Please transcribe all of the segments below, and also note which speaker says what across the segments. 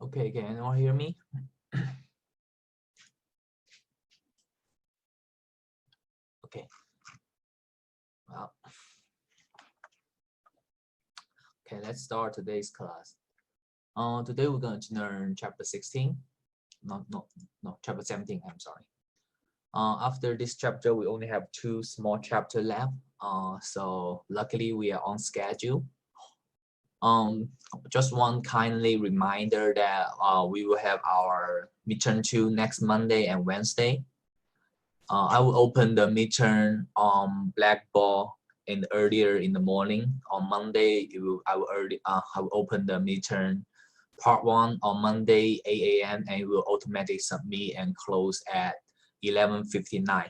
Speaker 1: Okay, can anyone hear me? Okay. Well, okay, let's start today's class. Today we're going to learn chapter 16. No, chapter 17, I'm sorry. After this chapter, we only have 2 small chapters left. So luckily we are on schedule. Just one kindly reminder that we will have our midterm 2 next Monday and Wednesday. I will open the midterm on Blackboard earlier in the morning. On Monday, I will open the midterm part 1 on Monday 8 a.m. and it will automatically submit and close at 11:59.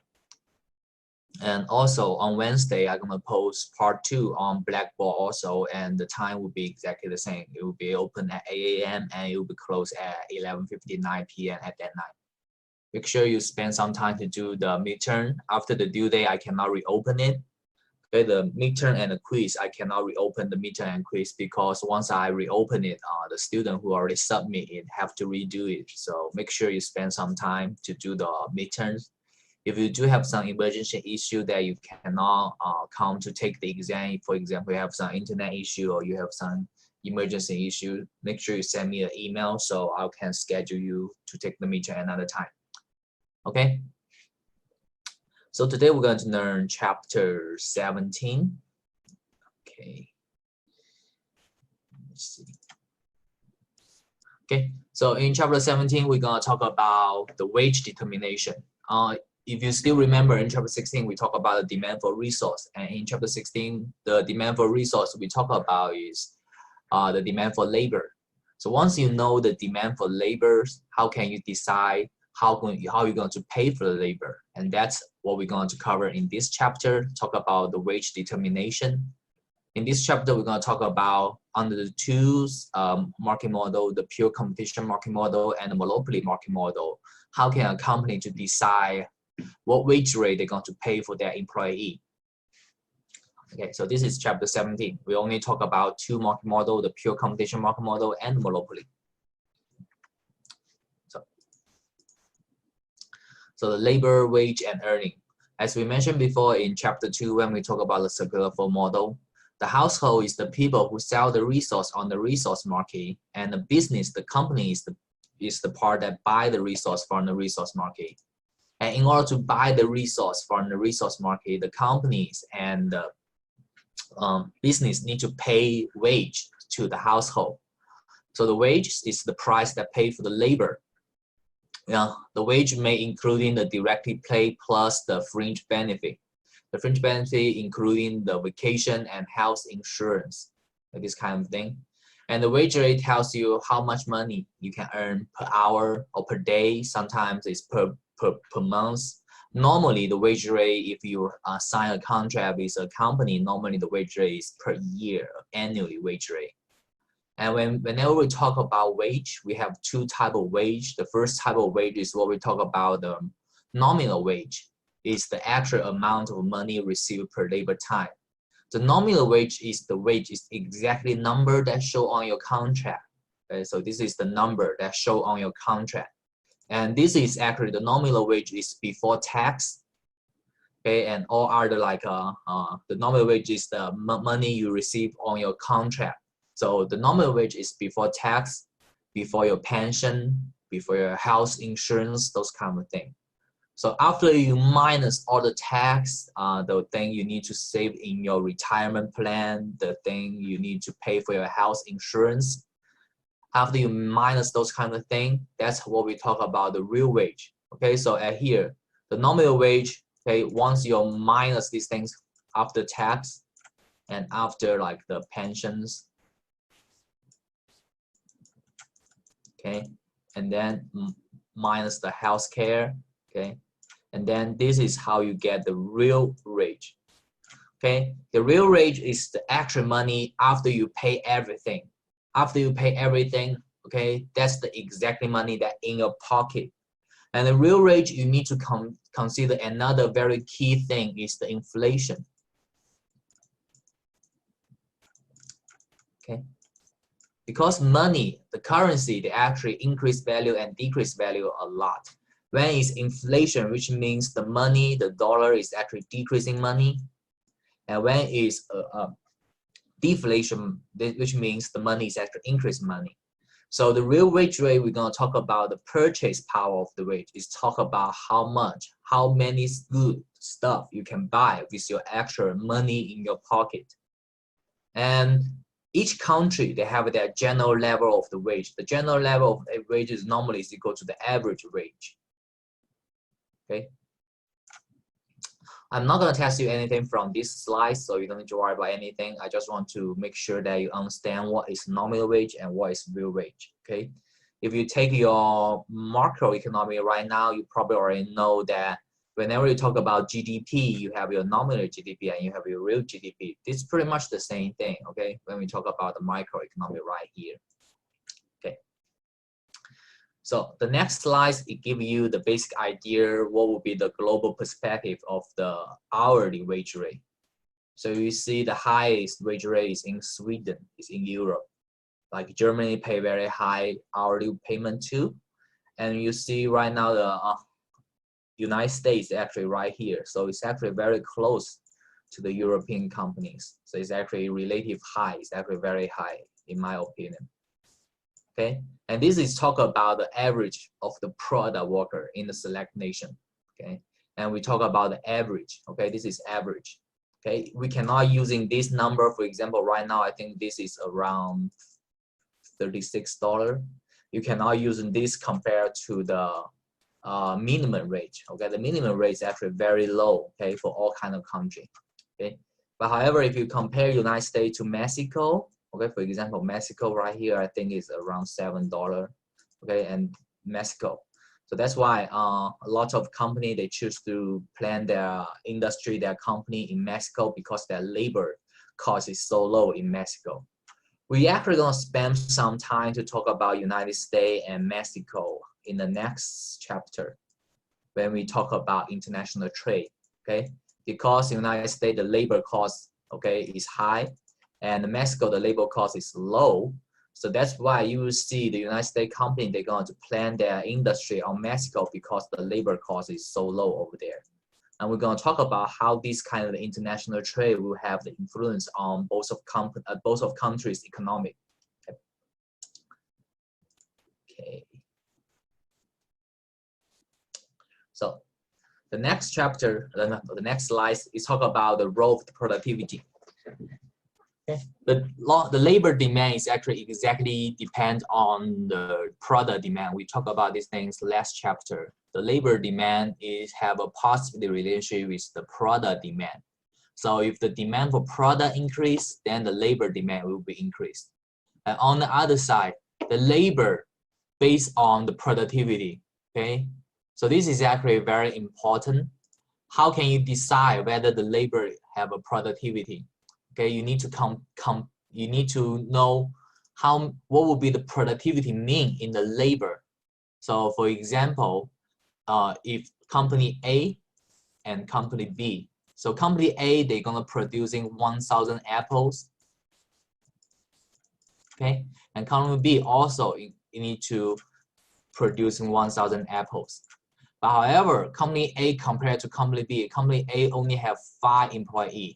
Speaker 1: And also on Wednesday, I'm gonna post part 2 on Blackboard also, and the time will be exactly the same. It will be open at 8 a.m. and it will be closed at 11:59 p.m. at that night. Make sure you spend some time to do the midterm. After the due date, I cannot reopen it. Okay, the midterm and the quiz, I cannot reopen the midterm and quiz because once I reopen it, the student who already submit it have to redo it. So make sure you spend some time to do the midterms. If you do have some emergency issue that you cannot come to take the exam, for example, you have some internet issue or you have some emergency issue, make sure you send me an email so I can schedule you to take the midterm another time. Okay. So today we're going to learn chapter 17. Okay. Let's see. Okay. So in chapter 17, we're going to talk about the wage determination. If you still remember, in chapter 16, we talk about the demand for resource. And in chapter 16, the demand for resource we talk about is the demand for labor. So once you know the demand for labor, how can you decide how you're going to pay for the labor? And that's what we're going to cover in this chapter, talk about the wage determination. In this chapter, we're going to talk about under the 2 market model, the pure competition market model and the monopoly market model, how can a company to decide what wage rate they're going to pay for their employee. Okay, so this is chapter 17. We only talk about 2 market model, the pure competition market model and monopoly. So the labor, wage, and earning. As we mentioned before in chapter 2, when we talk about the circular flow model, the household is the people who sell the resource on the resource market, and the business, the company, is the part that buy the resource from the resource market. And in order to buy the resource from the resource market, the companies and the business need to pay wage to the household. So the wage is the price that pay for the labor. The wage may including the directly paid plus the fringe benefit. The fringe benefit including the vacation and health insurance, like this kind of thing. And the wage rate tells you how much money you can earn per hour or per day. Sometimes it's per month. Normally, the wage rate, if you sign a contract with a company, normally the wage rate is per year, annually wage rate. And whenever we talk about wage, we have 2 types of wage. The first type of wage is what we talk about the nominal wage. It's the actual amount of money received per labor time. The nominal wage is the wage is exactly number that show on your contract. Okay, so this is the number that show on your contract. And this is actually the nominal wage is before tax. Okay, and all other like the nominal wage is the money you receive on your contract. So the nominal wage is before tax, before your pension, before your health insurance, those kind of things. So after you minus all the tax, the thing you need to save in your retirement plan, the thing you need to pay for your health insurance, after you minus those kind of things, that's what we talk about the real wage. Okay, so at here, the nominal wage, okay, once you minus these things after tax and after like the pensions, okay, and then minus the health care, okay, and then this is how you get the real wage. Okay, the real wage is the actual money after you pay everything. After you pay everything, okay, that's the exactly money that in your pocket. And the real wage, you need to consider another very key thing is the inflation. Okay. because money, the currency, they actually increase value and decrease value a lot. When it's inflation, which means the money, the dollar is actually decreasing money. And when it's deflation, which means the money is actually increasing money. So the real wage rate, we're going to talk about the purchase power of the wage. Is talk about how much, how many good stuff you can buy with your actual money in your pocket. And each country, they have their general level of the wage. The general level of a wage is normally equal to the average wage. Okay. I'm not going to test you anything from this slide, so you don't need to worry about anything. I just want to make sure that you understand what is nominal wage and what is real wage. Okay. If you take your macroeconomy right now, you probably already know that whenever you talk about GDP, you have your nominal GDP and you have your real GDP. It's pretty much the same thing, okay, when we talk about the microeconomy right here. Okay. So the next slide, it gives you the basic idea what will be the global perspective of the hourly wage rate. So you see the highest wage rate is in Sweden, is in Europe. Like Germany pay very high hourly payment too. And you see right now the United States actually right here. So it's actually very close to the European companies. So it's actually relative high. It's actually very high in my opinion. Okay, and this is talk about the average of the product worker in the select nation. Okay, and we talk about the average. Okay, this is average. Okay, we cannot using this number. For example, right now I think this is around $36. You cannot using this compared to the minimum wage. Okay, the minimum rate is actually very low. Okay, for all kind of country. Okay, but however, if you compare United States to Mexico, okay, for example, Mexico right here, I think is around $7. Okay, and Mexico. So that's why a lot of company they choose to plan their industry, their company in Mexico because their labor cost is so low in Mexico. We actually gonna spend some time to talk about United States and Mexico in the next chapter when we talk about international trade. Okay, because in the United States the labor cost, okay, is high, and in Mexico the labor cost is low. So that's why you will see the United States company, they're going to plan their industry on Mexico because the labor cost is so low over there. And we're going to talk about how this kind of international trade will have the influence on both of countries' economic. Okay. So the next chapter, the next slide is talk about the role of the productivity. Okay. The labor demand is actually exactly depend on the product demand. We talk about these things last chapter. The labor demand is have a positive relationship with the product demand. So if the demand for product increase, then the labor demand will be increased. And on the other side, the labor based on the productivity. Okay. So this is actually very important. How can you decide whether the labor have a productivity? Okay, you need to know what will be the productivity mean in the labor. So for example, if company A and company B, so company A, they're gonna producing 1,000 apples. Okay, and company B also you need to producing 1,000 apples. But however, company A compared to company B, company A only have 5 employees.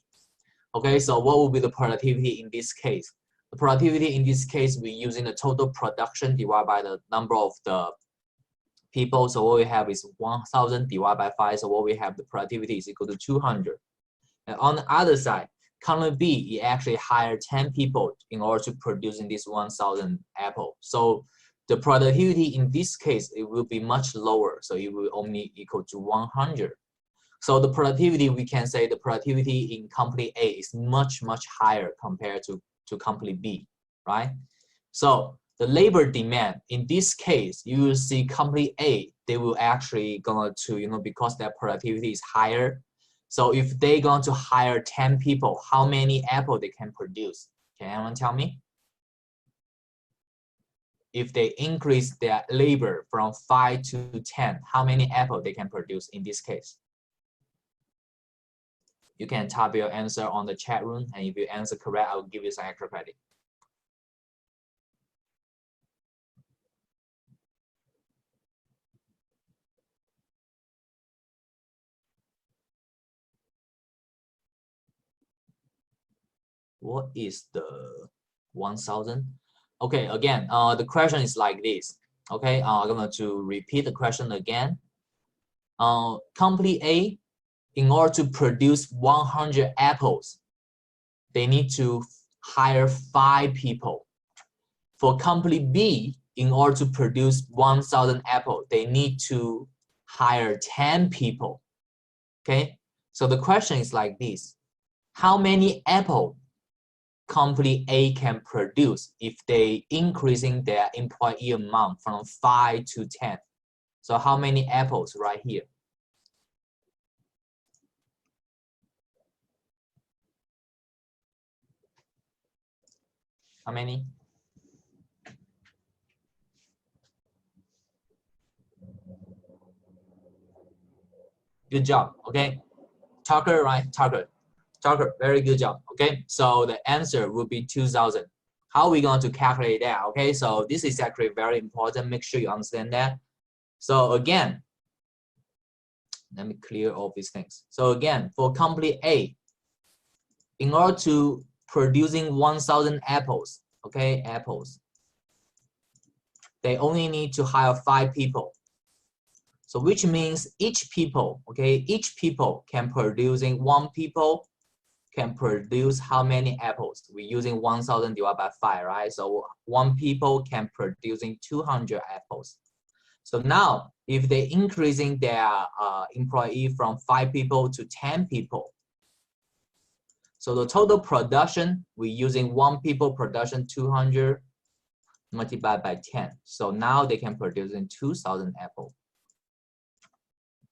Speaker 1: Okay, so what will be the productivity in this case? The productivity in this case, we're using the total production divided by the number of the people. So what we have is 1,000 divided by 5. So what we have, the productivity is equal to 200. And on the other side, company B, it actually hired 10 people in order to producing this 1,000 apple. So the productivity in this case, it will be much lower. So it will only equal to 100. So the productivity, we can say the productivity in company A is much, much higher compared to company B, right? So the labor demand, in this case, you will see company A, they will actually going to, because their productivity is higher. So if they're going to hire 10 people, how many apple they can produce? Can anyone tell me? If they increase their labor from 5 to 10, how many apple they can produce in this case? You can type your answer on the chat room, and if you answer correct, I will give you some extra credit. What is the 1,000? Okay, again, the question is like this. Okay, I'm going to repeat the question again. Company A, in order to produce 100 apples, they need to hire 5 people. For company B, in order to produce 1,000 apples, they need to hire 10 people. Okay, so the question is like this. How many apples company A can produce if they increasing their employee amount from 5 to 10? So how many apples right here? How many? Good job. Okay, Tucker, right? Tucker, very good job. Okay, so the answer will be 2,000. How are we going to calculate that? Okay, so this is actually very important. Make sure you understand that. So again, let me clear all these things. So again, for company A, in order to producing 1,000 apples, okay, apples, they only need to hire 5 people. So which means each people, okay, each people can producing 1 people can produce how many apples? We're using 1,000 divided by 5, right? So 1 people can producing 200 apples. So now, if they increasing their employee from 5 people to 10 people, so the total production, we're using 1 people production 200 multiplied by 10. So now they can produce 2,000 apples.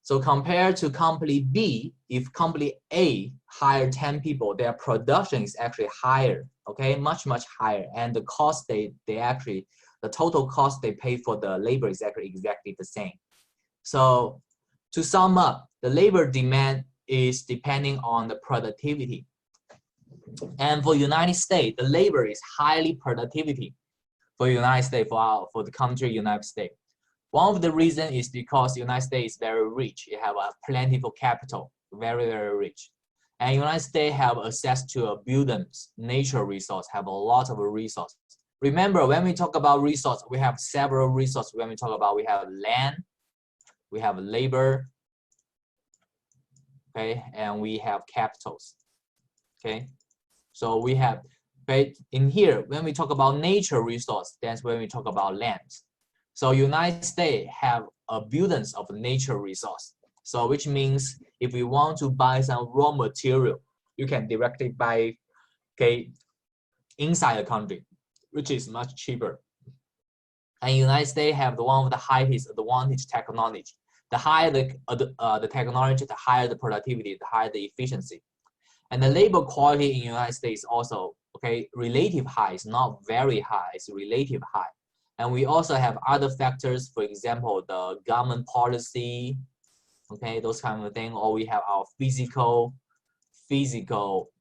Speaker 1: So compared to company B, if company A hire 10 people, their production is actually higher, okay, much higher, and the cost they actually, the total cost they pay for the labor is actually exactly the same. So to sum up, the labor demand is depending on the productivity. And for United States, the labor is highly productivity for United States, for the country United States. One of the reasons is because the United States is very rich. It have a plentiful capital, very rich. And United States have access to abundant natural resource, have a lot of resources. Remember, when we talk about resource, we have several resources. When we talk about, we have land, we have labor, okay, and we have capitals, okay. So we have, but in here, when we talk about nature resource, that's when we talk about land. So United States have abundance of nature resource. So which means if we want to buy some raw material, you can directly buy, okay, inside the country, which is much cheaper. And United States have one of the highest advantage technology. The higher the technology, the higher the productivity, the higher the efficiency. And the labor quality in United States also, okay, relative high. It's not very high, it's relative high. And we also have other factors, for example, the government policy, okay, those kind of things, or we have our physical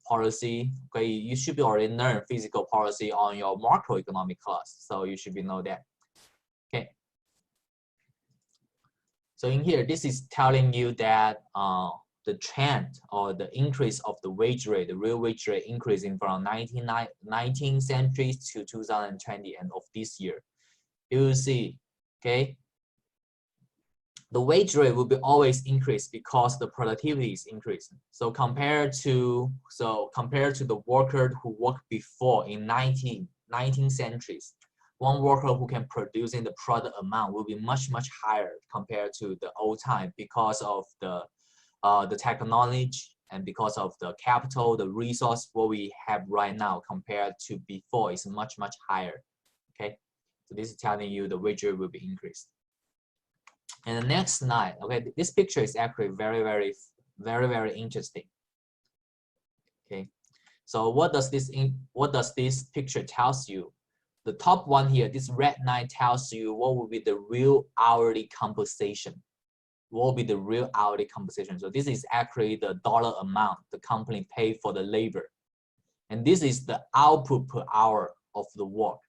Speaker 1: policy. Okay, you should be already learn physical policy on your macroeconomic class, so you should be know that. Okay. So in here, this is telling you that the trend or the increase of the wage rate, the real wage rate increasing from 19th century to 2020 and of this year. You will see, okay, the wage rate will be always increased because the productivity is increasing. So compared to the worker who worked before in 19th centuries, one worker who can produce in the product amount will be much higher compared to the old time because of the technology and because of the capital, the resource what we have right now compared to before is much higher. Okay. So this is telling you the wage rate will be increased. And the next slide, okay, this picture is actually very interesting. Okay, so what does this picture tells you? The top one here, this red line tells you what will be the real hourly compensation. What will be the real hourly compensation? So this is actually the dollar amount the company pay for the labor, and this is the output per hour of the work.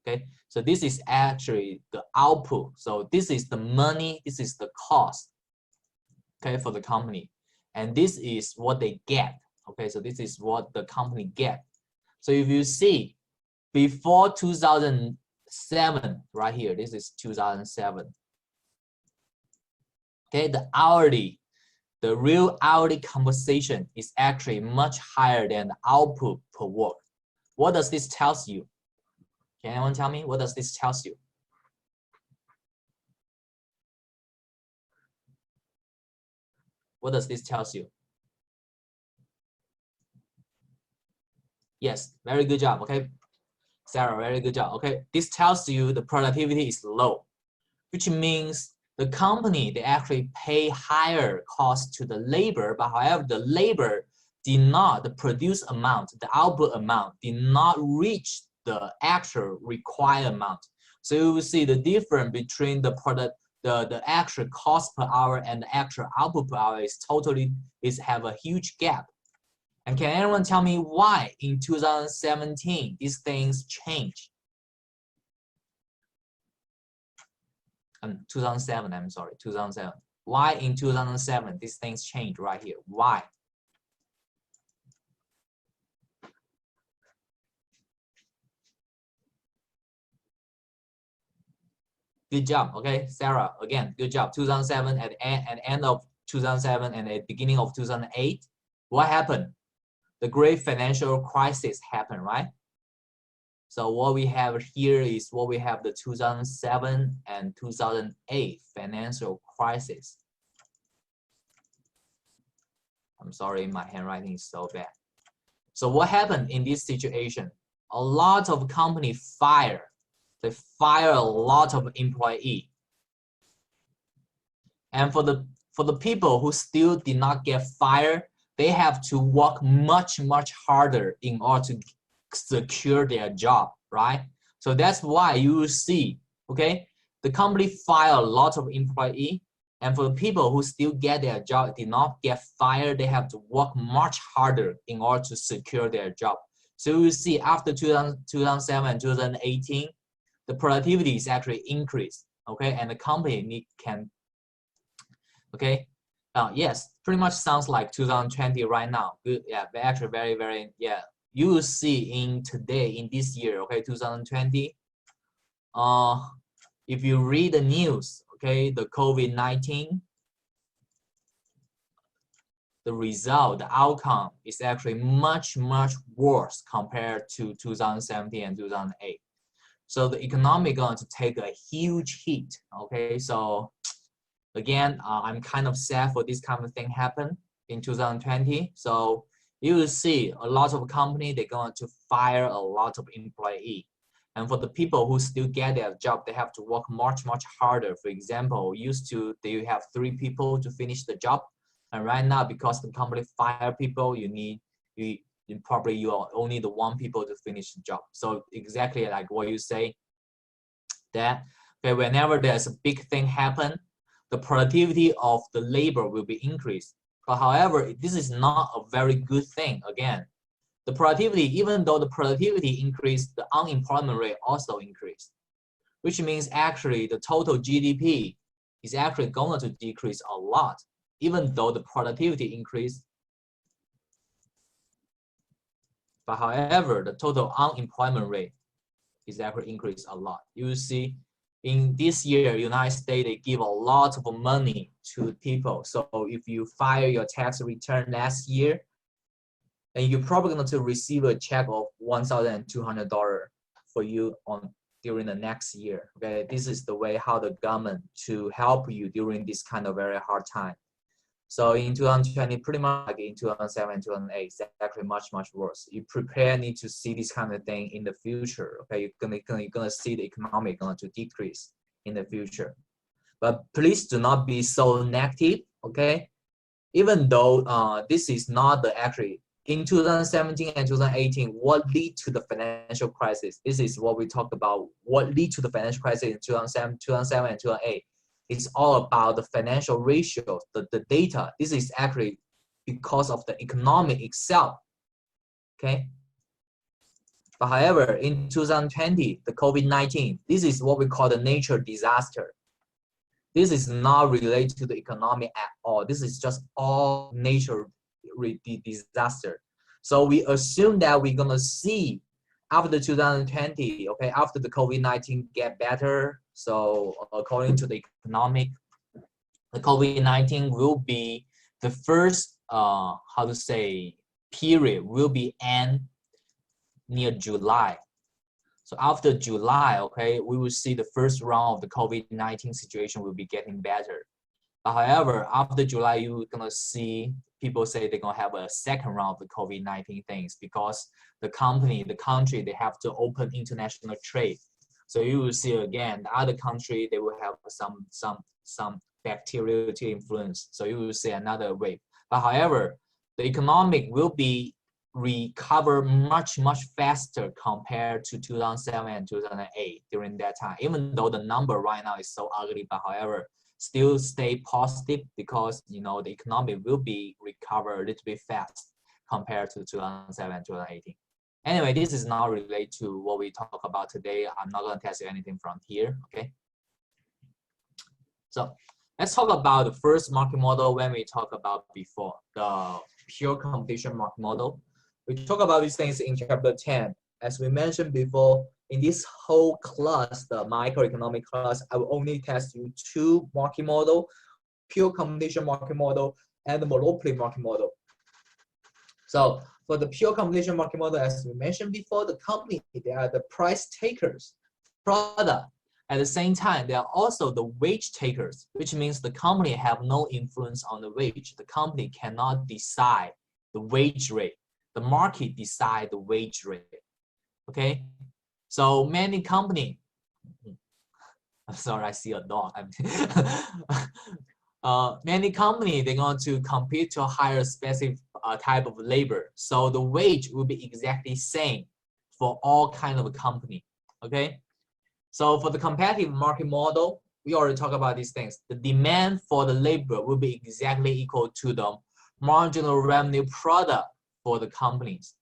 Speaker 1: Okay, so this is actually the output. So this is the money, this is the cost, okay, for the company, and this is what they get Okay, so this is what the company get. So if you see before 2007, right here, this is 2007. Okay, the real hourly compensation is actually much higher than the output per work. What does this tell you? Can anyone tell me what does this tell you? What does this tell you? Yes, very good job. Okay, Sarah, very good job. Okay, this tells you the productivity is low, which means the company, they actually pay higher cost to the labor, but however, the labor did not, the produce amount, the output amount did not reach the actual required amount. So you will see the difference between the product, the actual cost per hour and the actual output per hour is have a huge gap. And can anyone tell me why in 2017 these things change? 2007, I'm sorry, 2007. Why in 2007 these things change right here? Why? Good job, okay, Sarah, again, good job. 2007, at the end of 2007 and at the beginning of 2008, what happened? The great financial crisis happened, right? So what we have here is what we have the 2007 and 2008 financial crisis. I'm sorry, my handwriting is so bad. So what happened in this situation? A lot of companies they fire a lot of employees. And for the people who still did not get fired, they have to work much harder in order to secure their job, right? So that's why you will see, okay, the company fire a lot of employees, and for the people who still get their job, did not get fired, they have to work much harder in order to secure their job. So you see after 2007 and 2018, the productivity is actually increased, okay, and the company can, okay, yes, pretty much sounds like 2020 right now. Good, yeah, actually very, yeah. You will see in this year, okay, 2020. If you read the news, okay, the COVID-19, the result, the outcome is actually much worse compared to 2017 and 2008. So the economy going to take a huge hit, okay? So again, I'm kind of sad for this kind of thing happen in 2020. So you will see a lot of companies, they're going to fire a lot of employees. And for the people who still get their job, they have to work much harder. For example, used to they have 3 people to finish the job, and right now because the company fire people, you are only the 1 people to finish the job. So exactly like what you say, that okay, whenever there's a big thing happen, the productivity of the labor will be increased. But however, this is not a very good thing. Again, the productivity, even though the productivity increased, the unemployment rate also increased, which means actually the total GDP is actually going to decrease a lot, even though the productivity increased. But however, the total unemployment rate is actually increased a lot. You will see in this year, United States, they give a lot of money to people. So if you file your tax return last year, then you're probably going to receive a check of $1,200 for you during the next year. Okay, this is the way how the government to help you during this kind of very hard time. So in 2020, pretty much like in 2007, 2008, it's actually much worse. You need to see this kind of thing in the future. Okay, you're gonna see the economy going to decrease in the future. But please do not be so negative. Okay, even though this is not the actually in 2017 and 2018, what lead to the financial crisis? This is what we talked about. What lead to the financial crisis in 2007 and 2008? It's all about the financial ratios, the data. This is actually because of the economic itself, okay? But however, in 2020, the COVID-19, this is what we call the nature disaster. This is not related to the economy at all. This is just all nature disaster. So we assume that we're gonna see after 2020, okay, after the COVID-19 get better. So according to the economic, the COVID-19 will be the first, how to say, period will be end near July. So after July, okay, we will see the first round of the COVID-19 situation will be getting better. But however, after July, you're gonna see people say they're gonna have a second round of the COVID-19 things because the company, the country, they have to open international trade. So you will see again, the other country, they will have some bacterial influence. So you will see another wave. But however, the economic will be recover much faster compared to 2007 and 2008 during that time. Even though the number right now is so ugly, but however, still stay positive because the economy will be recover a little bit fast compared to 2007 and 2018. Anyway, this is not related to what we talk about today. I'm not going to test you anything from here. Okay. So let's talk about the first market model when we talk about before the pure competition market model. We talk about these things in chapter 10. As we mentioned before, in this whole class, the microeconomic class, I will only test you two market model, pure competition market model and the monopoly market model. So for the pure competition market model, as we mentioned before, the company, they are the price takers, product. At the same time, they are also the wage takers, which means the company have no influence on the wage. The company cannot decide the wage rate. The market decide the wage rate. Okay, so many company. I'm sorry, I see a dog. Many company they're going to compete to hire a specific type of labor. So the wage will be exactly same for all kind of a company. Okay, so for the competitive market model, we already talked about these things. The demand for the labor will be exactly equal to the marginal revenue product for the companies.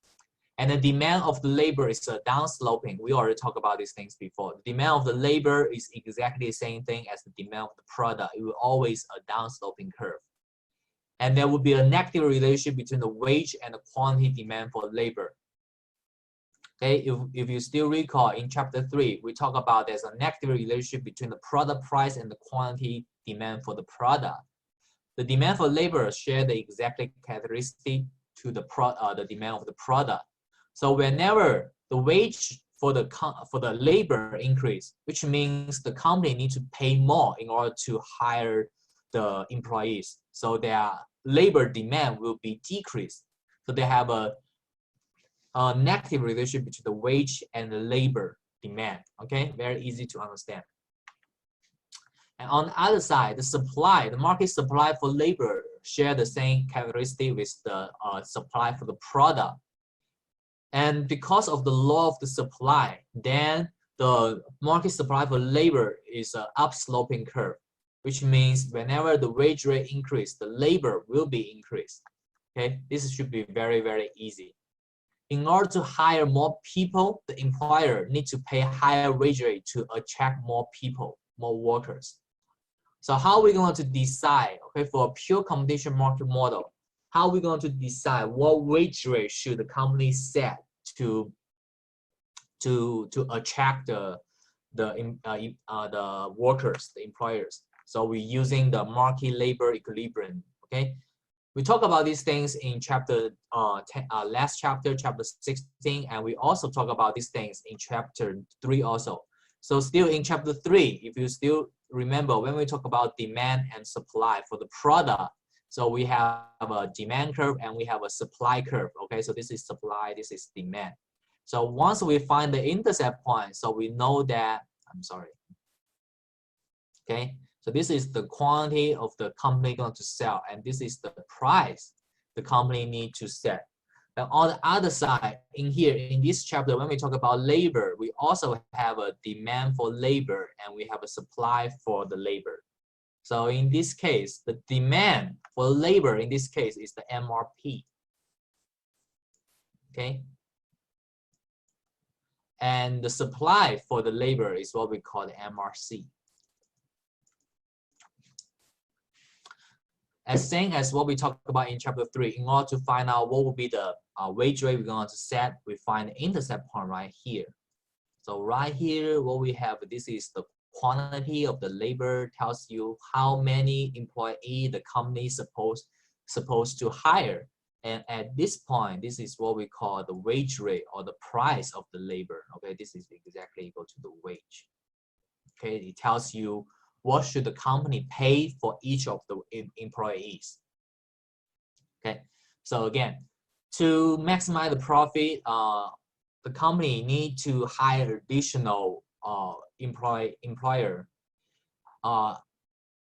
Speaker 1: And the demand of the labor is downsloping. We already talked about these things before. The demand of the labor is exactly the same thing as the demand of the product. It will always a downsloping curve. And there will be a negative relationship between the wage and the quantity demand for labor. Okay, if you still recall in chapter 3, we talk about there's a negative relationship between the product price and the quantity demand for the product. The demand for labor share the exact characteristic to the demand of the product. So whenever the wage for the labor increase, which means the company needs to pay more in order to hire the employees. So their labor demand will be decreased. So they have a negative relationship between the wage and the labor demand. Okay, very easy to understand. And on the other side, the supply, the market supply for labor share the same characteristic with the supply for the product. And because of the law of the supply, then the market supply for labor is an upsloping curve, which means whenever the wage rate increase, the labor will be increased. Okay, this should be very, very easy. In order to hire more people, the employer needs to pay higher wage rate to attract more people, more workers. So how are we going to decide, okay, for a pure competition market model, how are we going to decide what wage rate should the company set to attract the workers, the employers? So we're using the market labor equilibrium. Okay, we talk about these things in chapter last chapter, chapter 16, and we also talk about these things in chapter 3 also. So still in chapter 3, if you still remember when we talk about demand and supply for the product, so we have a demand curve and we have a supply curve. Okay, so this is supply, this is demand. So once we find the intercept point, so we know that, I'm sorry. Okay, so this is the quantity of the company going to sell, and this is the price the company need to set. And on the other side, in here, in this chapter, when we talk about labor, we also have a demand for labor and we have a supply for the labor. So in this case, the demand for labor in this case is the MRP. Okay. And the supply for the labor is what we call the MRC. As same as what we talked about in chapter 3, in order to find out what will be the wage rate we're going to set, we find the intercept point right here. So right here, what we have, this is the quantity of the labor, tells you how many employee the company is supposed to hire. And at this point, this is what we call the wage rate or the price of the labor. Okay, this is exactly equal to the wage. Okay, it tells you what should the company pay for each of the employees. Okay, so again, to maximize the profit, the company need to hire additional employer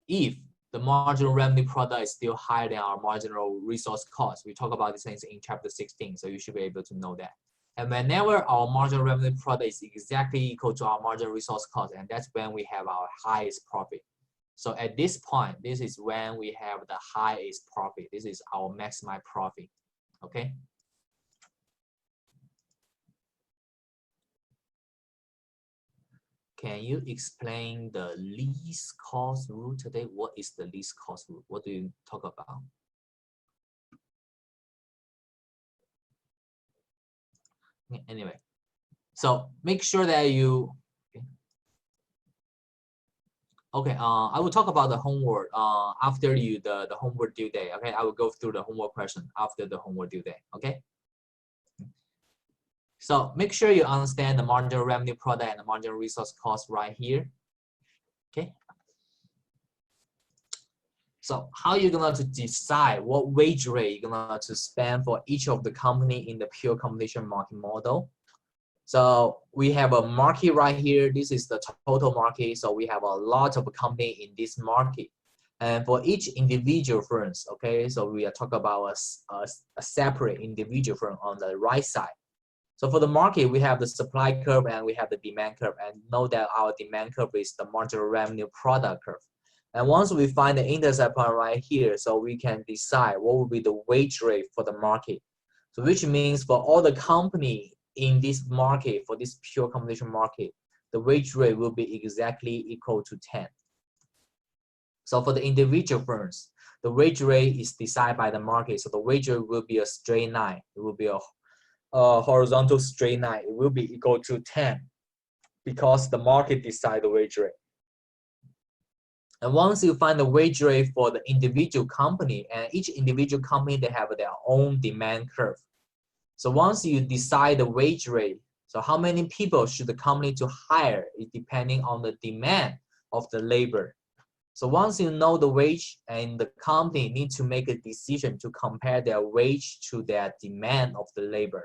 Speaker 1: if the marginal revenue product is still higher than our marginal resource cost. We talk about these things in chapter 16, so you should be able to know that. And whenever our marginal revenue product is exactly equal to our marginal resource cost, and that's when we have our highest profit. So at this point, this is when we have the highest profit. This is our maximized profit, okay? Can you explain the least cost rule today? What is the least cost rule? What do you talk about? Anyway, so make sure that you, okay, I will talk about the homework after the homework due day, okay? I will go through the homework question after the homework due day, okay? So make sure you understand the marginal revenue product and the marginal resource cost right here, okay? So how are you going to decide what wage rate you're going to spend for each of the company in the pure competition market model? So we have a market right here. This is the total market. So we have a lot of company in this market. And for each individual firms, okay, so we are talking about a separate individual firm on the right side. So for the market, we have the supply curve and we have the demand curve. And know that our demand curve is the marginal revenue product curve. And once we find the intercept point right here, so we can decide what will be the wage rate for the market. So which means for all the company in this market, for this pure competition market, the wage rate will be exactly equal to 10. So for the individual firms, the wage rate is decided by the market. So the wage rate will be a straight line. It will be a horizontal straight line. It will be equal to 10 because the market decides the wage rate. And once you find the wage rate for the individual company, and each individual company, they have their own demand curve. So once you decide the wage rate, so how many people should the company to hire is depending on the demand of the labor. So once you know the wage, and the company need to make a decision to compare their wage to their demand of the labor.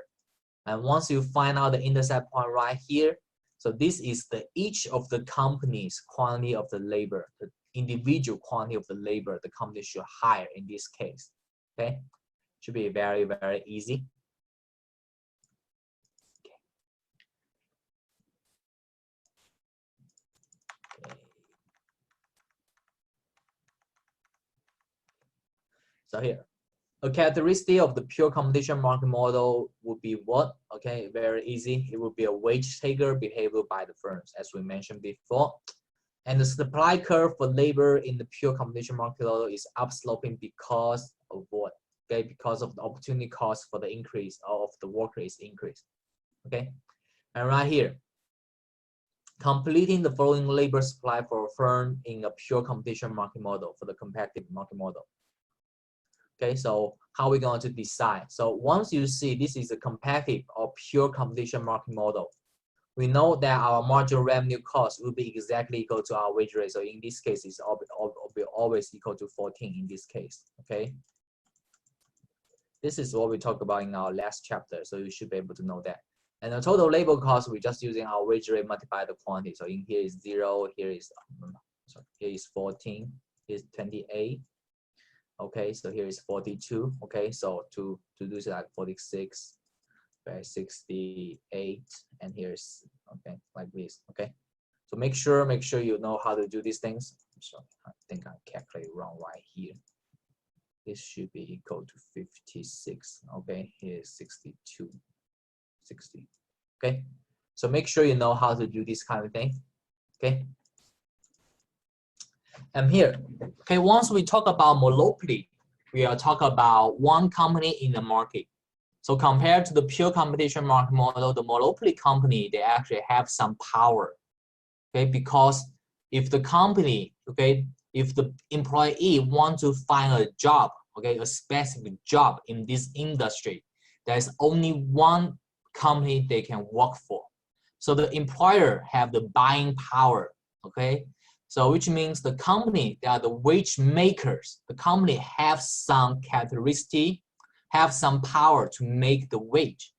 Speaker 1: And once you find out the intercept point right here, so this is the each of the company's quantity of the labor, the individual quantity of the labor the company should hire in this case. Okay, should be very, very easy. Okay. So here, a characteristic of the pure competition market model would be what? Okay, very easy. It would be a wage taker behavior by the firms, as we mentioned before. And the supply curve for labor in the pure competition market model is upsloping because of what? Okay, because of the opportunity cost for the increase of the worker is increased. Okay, and right here, completing the following labor supply for a firm in a pure competition market model for the competitive market model. Okay, so how are we going to decide? So once you see this is a competitive or pure competition market model, we know that our marginal revenue cost will be exactly equal to our wage rate. So in this case, it's always equal to 14 in this case, okay? This is what we talked about in our last chapter, so you should be able to know that. And the total labor cost, we're just using our wage rate multiplied the quantity. So in here is 0, here is 14, here is 28. Okay, so here is 42. Okay, so to do this like 46. 68, and here's okay like this. Okay, so make sure you know how to do these things. So I think I calculate wrong right here. This should be equal to 56. Okay, here's 62, 60. Okay, so make sure you know how to do this kind of thing. Okay, And here, okay, once we talk about monopoly, we are talking about one company in the market. So compared to the pure competition market model, the monopoly company, they actually have some power, okay? Because if the company, okay, if the employee want to find a job, okay, a specific job in this industry, there's only one company they can work for. So the employer have the buying power, okay? So which means the company, they are the wage makers. The company have some characteristic, have some power to make the wage.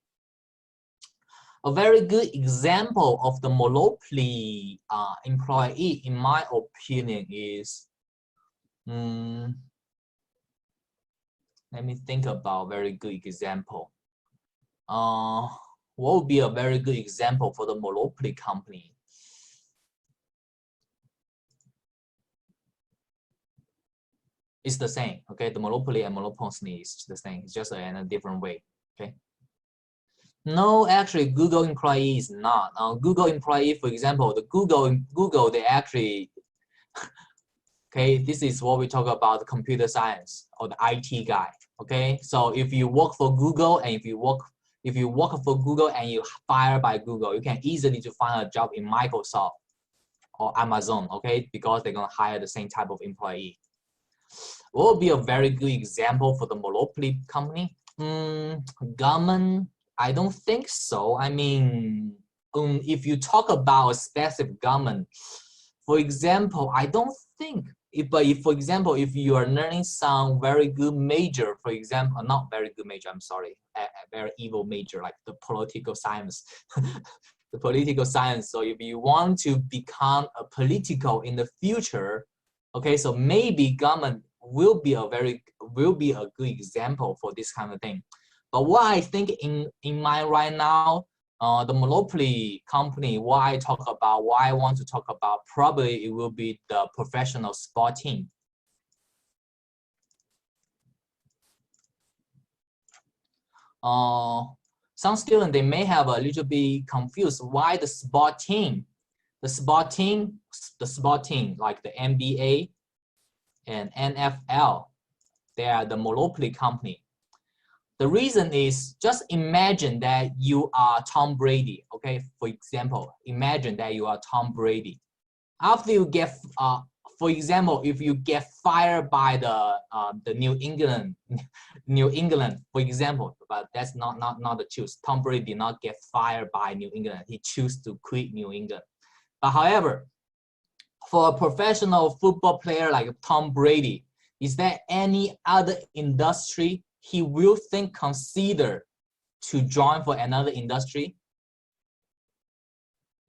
Speaker 1: A very good example of the monopoly employee, in my opinion, is, let me think about a very good example. What would be a very good example for the monopoly company? It's the same, okay? The monopoly and monopoly is the same. It's just in a different way, okay? No, actually, Google employee is not. Google employee, for example, the Google, they actually, okay, this is what we talk about, the computer science or the IT guy, okay? So if you work for Google and if you work for Google and you fired by Google, you can easily to find a job in Microsoft or Amazon, okay? Because they're gonna hire the same type of employee. What would be a very good example for the monopoly company? Government, I don't think so. I mean, if you talk about a specific government, for example, I don't think, if for example, if you are learning some very good major, for example, not very good major, I'm sorry, a very evil major like the political science, the political science. So if you want to become a political in the future, okay, so maybe government will be a good example for this kind of thing. But what I think in mind right now, the monopoly company, why I want to talk about, probably it will be the professional sport team. Some students, they may have a little bit confused why the sport team like the NBA and NFL, they are the monopoly company. The reason is, just imagine that you are Tom Brady, okay? For example, imagine that you are Tom Brady. After you get, for example, if you get fired by the New England, for example, but that's not the choice. Tom Brady did not get fired by New England. He chose to quit New England. But however, for a professional football player like Tom Brady, is there any other industry he will consider to join for another industry?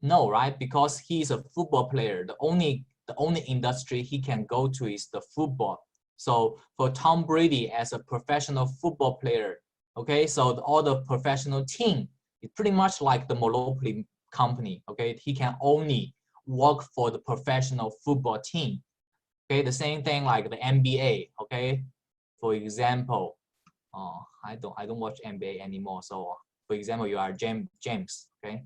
Speaker 1: No, right? Because he's a football player. The only industry he can go to is the football. So for Tom Brady as a professional football player, okay, so all the professional team is pretty much like the monopoly company, okay? He can only work for the professional football team. Okay, the same thing like the NBA, okay? For example, I don't watch NBA anymore. So for example, you are James, okay?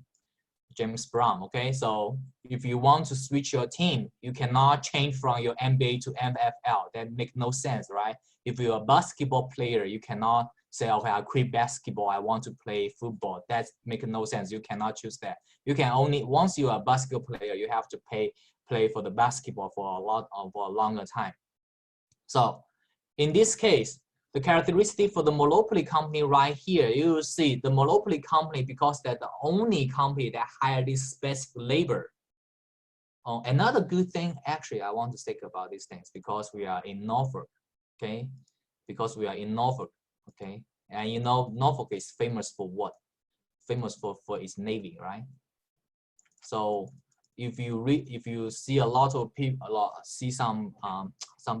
Speaker 1: James Brown, okay? So if you want to switch your team, you cannot change from your NBA to NFL. That makes no sense, right? If you're a basketball player, you cannot say, okay, I quit basketball, I want to play football. That makes no sense. You cannot choose that. You can only, once you are a basketball player, you have to play for the basketball for a longer time. So in this case, the characteristic for the monopoly company right here, you will see the monopoly company, because they're the only company that hire this specific labor. Another good thing, actually, I want to speak about these things because we are in Norfolk, okay? Because we are in Norfolk, okay? And you know, Norfolk is famous for what? Famous for its Navy, right? So if you see a lot of people, see some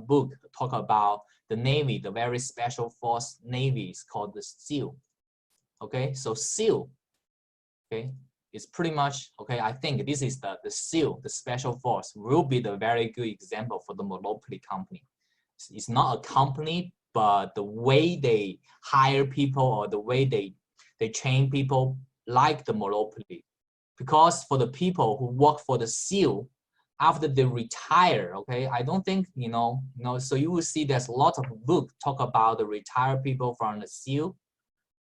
Speaker 1: book talk about the Navy, the very special force Navy is called the SEAL. Okay, so SEAL, okay, it's pretty much, okay, I think this is the SEAL, the special force, will be the very good example for the monopoly company. It's not a company, but the way they hire people or the way they train people like the monopoly. Because for the people who work for the SEAL, after they retire, okay, I don't think, so you will see there's a lot of book talk about the retired people from the SEAL,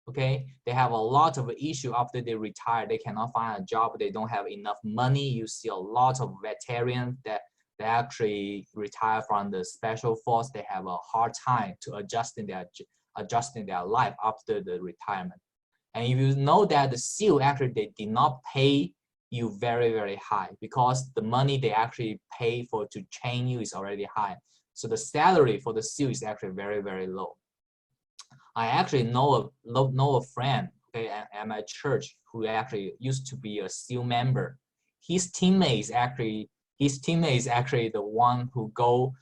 Speaker 1: okay, they have a lot of issue after they retire, they cannot find a job, they don't have enough money. You see a lot of veterans that they actually retire from the special force, they have a hard time to adjusting their life after the retirement. And if you know that the SEAL actually they did not pay you very, very high because the money they actually pay for to train you is already high. So the salary for the SEAL is actually very, very low. I actually know a friend, okay, at my church who actually used to be a SEAL member. His teammate is actually the one who go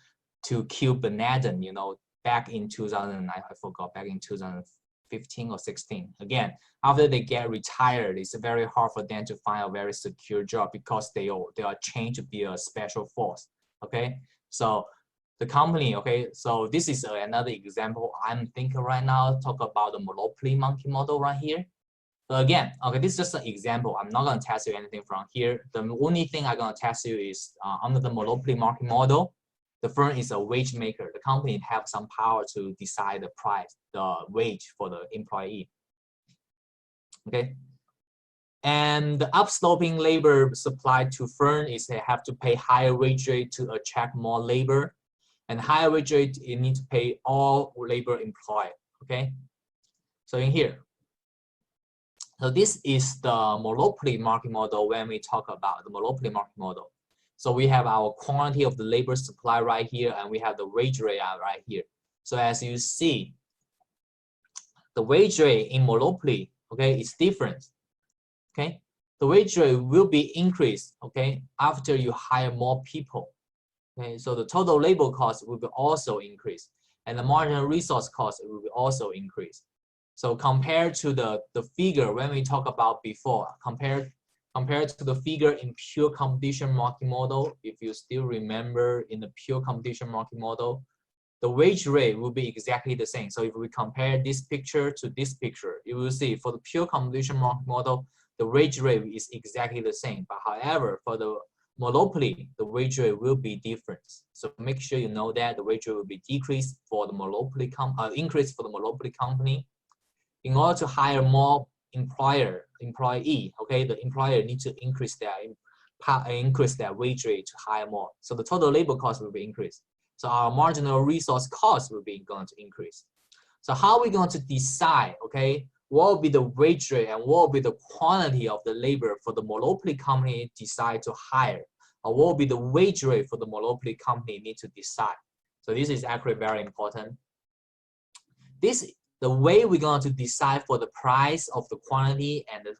Speaker 1: to kill Bin Laden, back in 2009, I forgot, back in 2015 or 16. Again, after they get retired, it's very hard for them to find a very secure job because they are trained to be a special force. Okay, so the company, okay, so this is another example I'm thinking right now, talk about the monopoly monkey model right here. So again, okay, this is just an example. I'm not going to test you anything from here. The only thing I'm going to test you is under the monopoly market model, the firm is a wage maker. The company have some power to decide the price, the wage for the employee. Okay. And the upsloping labor supply to firm is they have to pay higher wage rate to attract more labor. And higher wage rate, you need to pay all labor employed. Okay. So in here, so this is the monopoly market model when we talk about the monopoly market model. So we have our quantity of the labor supply right here, and we have the wage rate right here. So as you see, the wage rate in monopoly, okay, is different. Okay, the wage rate will be increased, okay, after you hire more people. Okay, so the total labor cost will be also increased, and the marginal resource cost will be also increased. So compared to the figure when we talk about before, compared to the figure in pure competition market model, if you still remember in the pure competition market model, the wage rate will be exactly the same. So if we compare this picture to this picture, you will see for the pure competition market model, the wage rate is exactly the same. But however, for the monopoly, the wage rate will be different. So make sure you know that the wage rate will be decreased for the monopoly increase for the monopoly company. In order to hire more employee, okay, the employer needs to increase their wage rate to hire more. So the total labor cost will be increased. So our marginal resource cost will be going to increase. So how are we going to decide, okay, what will be the wage rate and what will be the quantity of the labor for the monopoly company decide to hire? Or what will be the wage rate for the monopoly company need to decide? So this is actually very important. The way we're going to decide for the price of the quantity and the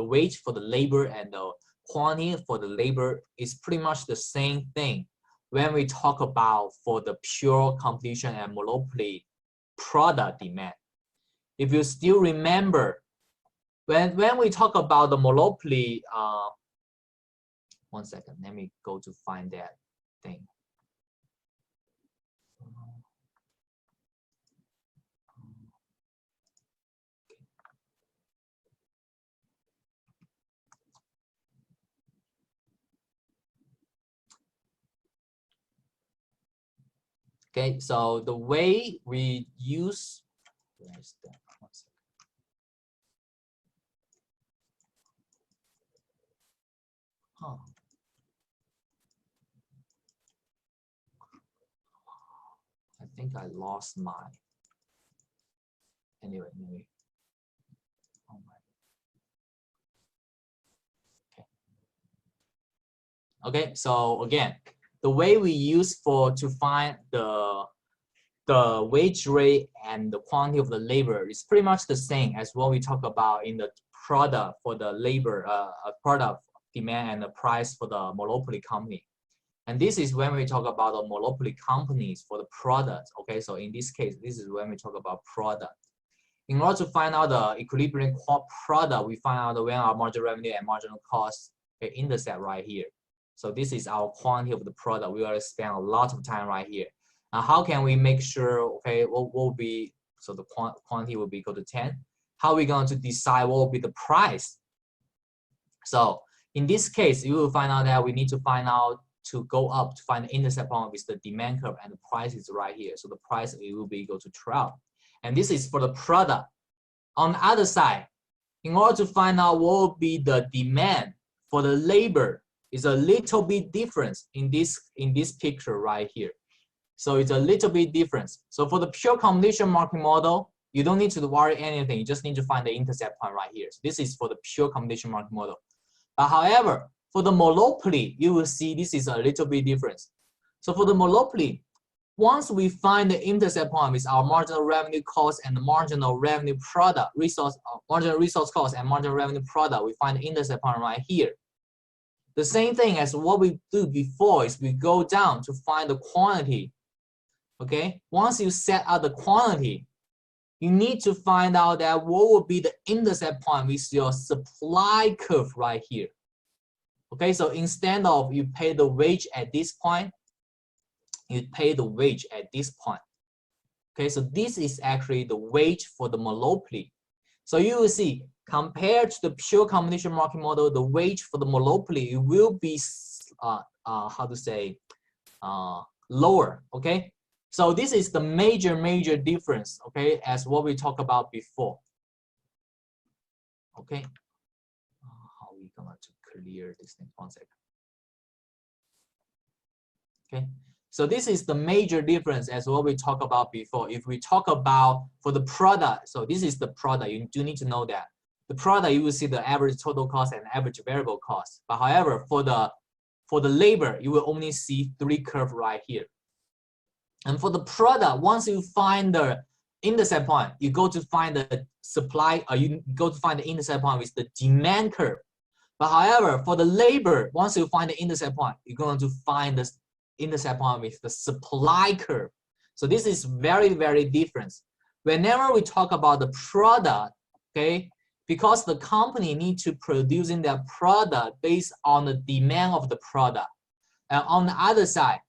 Speaker 1: wage for the labor and the quantity for the labor is pretty much the same thing when we talk about for the pure competition and monopoly product demand. If you still remember, when we talk about the monopoly, one second, let me go to find that thing. Okay, so the way we use, where's that? One second. Huh. I think I lost my. Anyway. Oh my. Okay, so again, the way we use to find the wage rate and the quantity of the labor is pretty much the same as what we talk about in the product for the labor, product demand and the price for the monopoly company. And this is when we talk about the monopoly companies for the product. Okay, so in this case, this is when we talk about product. In order to find out the equilibrium product, we find out when our marginal revenue and marginal cost intersect right here. So this is our quantity of the product. We already spend a lot of time right here. Now, how can we make sure, okay, what will be, so the quantity will be equal to 10. How are we going to decide what will be the price? So In this case, you will find out that we need to find out to go up to find the intercept point with the demand curve, and the price is right here. So the price it will be equal to 12. And this is for the product. On the other side, in order to find out what will be the demand for the labor, is a little bit difference in this picture right here. So it's a little bit difference. So for the pure competition market model, you don't need to worry anything. You just need to find the intercept point right here. So this is for the pure competition market model. But however, for the monopoly, you will see this is a little bit different. So for the monopoly, once we find the intercept point with our marginal revenue cost and the marginal revenue product, marginal resource cost and marginal revenue product, we find the intercept point right here. The same thing as what we do before is we go down to find the quantity. Okay, once you set out the quantity, you need to find out that what will be the intercept point with your supply curve right here. Okay, so instead of you pay the wage at this point, you pay the wage at this point. Okay, so this is actually the wage for the monopoly. So you will see, compared to the pure competition market model, the wage for the monopoly will be lower. Okay, so this is the major difference. Okay, as what we talked about before. Okay, how are we gonna to clear this thing? 1 second. Okay. So this is the major difference as what we talked about before. If we talk about for the product, so this is the product, you do need to know that. The product, you will see the average total cost and average variable cost. But however, for the labor, you will only see 3 curves right here. And for the product, once you find the intercept point, you go to find the supply, you go to find the intercept point with the demand curve. But however, for the labor, once you find the intercept point, you're going to find the intercept point with the supply curve. So this is very different. Whenever we talk about the product, okay, because the company need to produce in their product based on the demand of the product. And on the other side,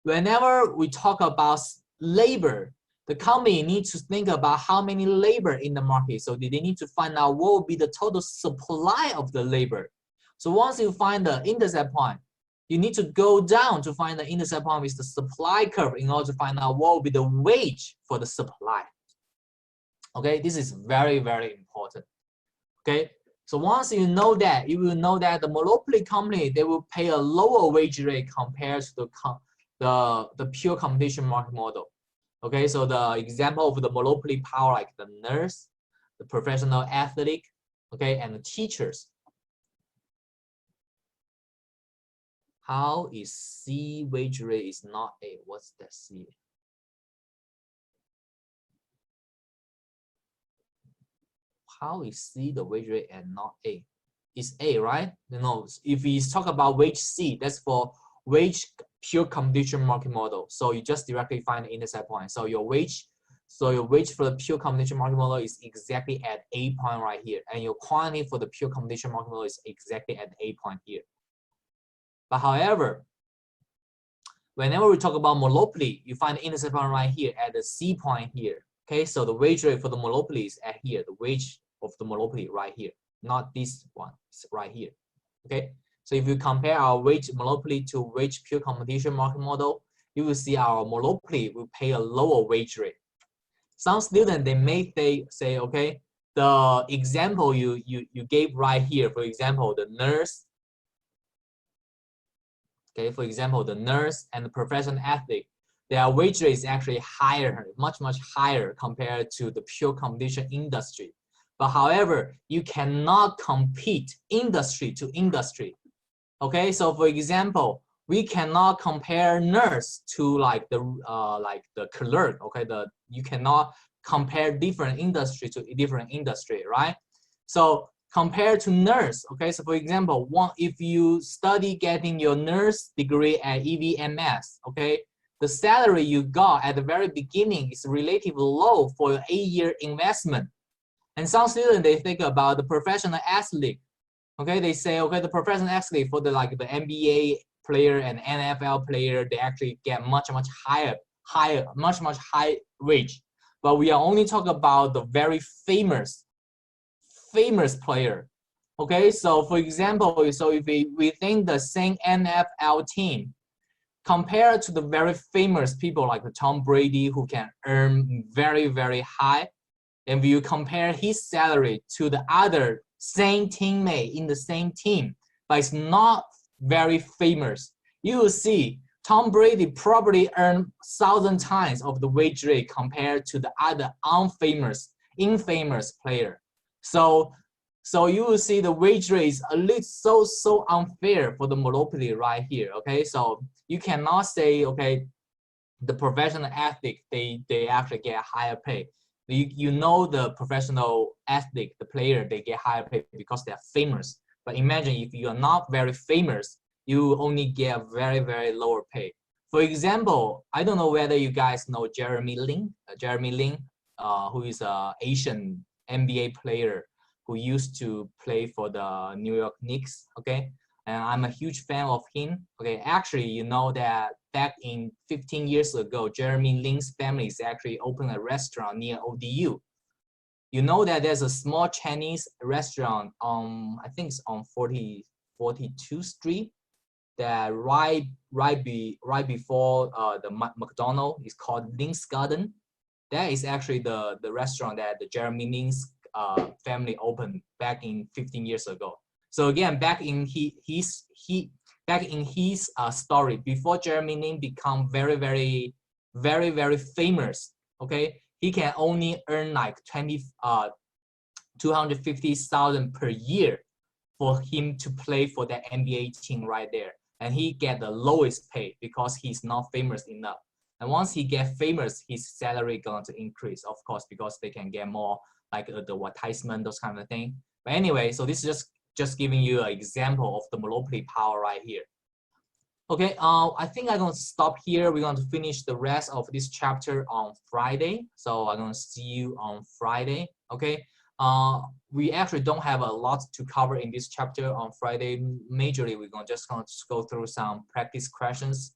Speaker 1: whenever we talk about labor, the company needs to think about how many labor in the market. So they need to find out what will be the total supply of the labor. So once you find the intercept point, you need to go down to find the intercept point with the supply curve in order to find out what will be the wage for the supply. Okay, this is very important. Okay, so once you know that, you will know that the monopoly company, they will pay a lower wage rate compared to the pure competition market model. Okay, so the example of the monopoly power, like the nurse, the professional athlete, okay, and the teachers. How is C wage rate is not A? What's that C? How is C the wage rate and not A? It's A, right? You know, if we talk about wage C, that's for wage pure competition market model. So you just directly find the intercept point. So your wage for the pure competition market model is exactly at A point right here, and your quantity for the pure competition market model is exactly at A point here. But however, whenever we talk about monopoly, you find the intercept point right here at the C point here. Okay, so the wage rate for the monopoly is at here, the wage of the monopoly right here, not this one, it's right here. Okay, so if you compare our wage monopoly to wage pure competition market model, you will see our monopoly will pay a lower wage rate. Some students, they may say, okay, the example you gave right here, for example, the nurse. Okay, for example, the nurse and the professional athlete, their wage rate is actually higher, much higher compared to the pure competition industry. But however, you cannot compete industry to industry. Okay, so for example, we cannot compare nurse to like the clerk. Okay, you cannot compare different industry to different industry, right? So compared to nurse, okay, so for example, if you study getting your nurse degree at EVMS, okay, the salary you got at the very beginning is relatively low for your 8-year investment. And some students, they think about the professional athlete, okay, they say, okay, the professional athlete for the NBA player and NFL player, they actually get much higher wage. But we are only talking about the very famous player. Okay, so for example, so if we think the same NFL team, compared to the very famous people like Tom Brady who can earn very, very high, and if you compare his salary to the other same teammate in the same team, but it's not very famous, you will see Tom Brady probably earned 1,000 times of the wage rate compared to the other infamous player. So you will see the wage rate is a little so unfair for the monopoly right here. Okay, so you cannot say okay, the professional athlete they actually get higher pay. You know the professional athlete, the player, they get higher pay because they are famous. But imagine if you are not very famous, you only get very, very lower pay. For example, I don't know whether you guys know Jeremy Lin. Who is an Asian NBA player who used to play for the New York Knicks. Okay, and I'm a huge fan of him. Okay, actually, you know that back in 15 years ago, Jeremy Lin's family actually opened a restaurant near ODU. You know that there's a small Chinese restaurant on, I think it's on 42nd Street, that right before the McDonald's is called Lin's Garden. That is actually the restaurant that the Jeremy Lin's family opened back in 15 years ago. So again, back in his story, before Jeremy Lin become very, very, very, very famous, okay, he can only earn like 250,000 per year for him to play for that NBA team right there. And he get the lowest pay because he's not famous enough. And once he get famous, his salary going to increase, of course, because they can get more like the advertisement, those kind of thing. But anyway, so this is just giving you an example of the monopoly power right here. Okay, I think I'm going to stop here. We're going to finish the rest of this chapter on Friday. So I'm going to see you on Friday. Okay, we actually don't have a lot to cover in this chapter on Friday. Majorly, we're just going to go through some practice questions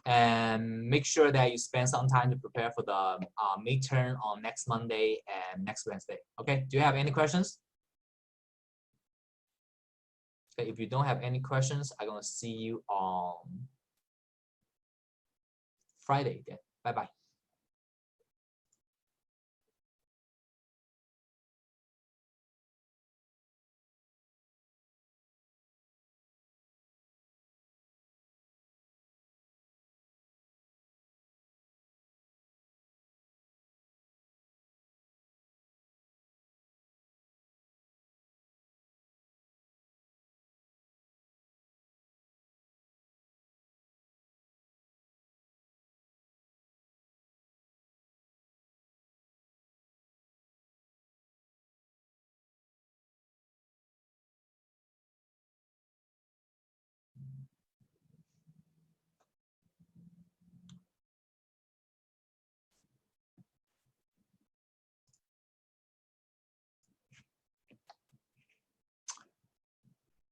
Speaker 1: and make sure that you spend some time to prepare for the midterm on next Monday and next Wednesday. Okay, do you have any questions? Okay, if you don't have any questions, I'm going to see you on Friday then. Bye-bye.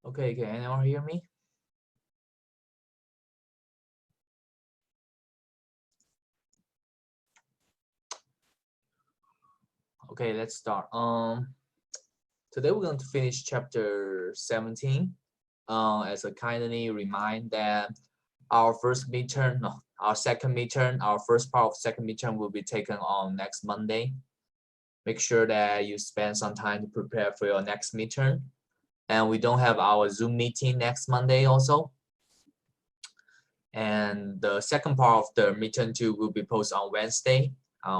Speaker 1: Okay, can anyone hear me? Okay, let's start. Today we're going to finish chapter 17. As a kindly remind that our second midterm, our first part of second midterm will be taken on next Monday. Make sure that you spend some time to prepare for your next midterm. And we don't have our Zoom meeting next Monday also. And the second part of the midterm 2 will be posted on Wednesday.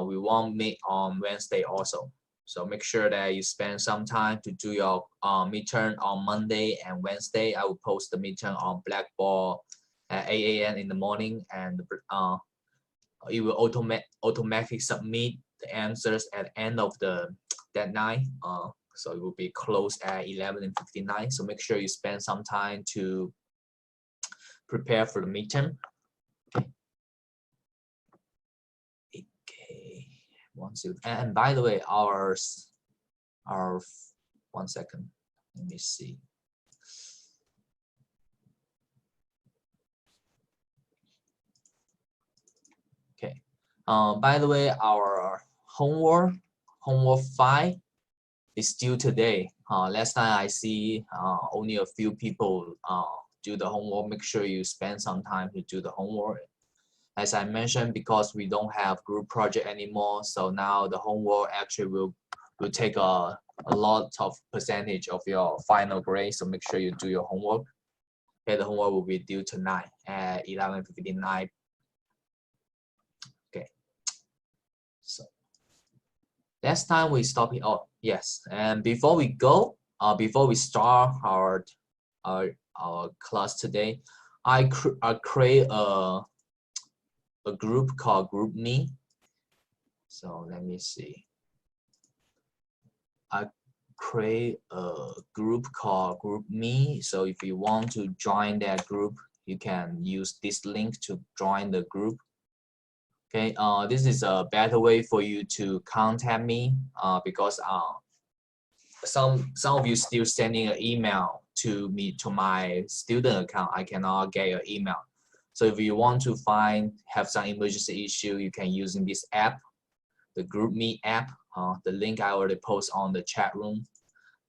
Speaker 1: We won't meet on Wednesday also. So make sure that you spend some time to do your midterm on Monday and Wednesday. I will post the midterm on Blackboard at 8 a.m. in the morning, and it will automatically submit the answers at the end of that night. So it will be closed at 11:59. So make sure you spend some time to prepare for the midterm. Okay. And by the way, our 1 second. Let me see. Okay. By the way, our homework 5 is due today. Last time I see only a few people do the homework. Make sure you spend some time to do the homework. As I mentioned, because we don't have group project anymore, so now the homework actually will take a lot of percentage of your final grade. So make sure you do your homework. Okay, the homework will be due tonight at 11:59. Okay, so last time we stop it. Oh yes, and before we go, before we start our class today, I create a group called GroupMe. So let me see. I create a group called GroupMe. So if you want to join that group, you can use this link to join the group. Okay, this is a better way for you to contact me because some of you still sending an email to me to my student account. I cannot get your email. So if you want to have some emergency issue, you can using this app, the GroupMe app. The link I already post on the chat room.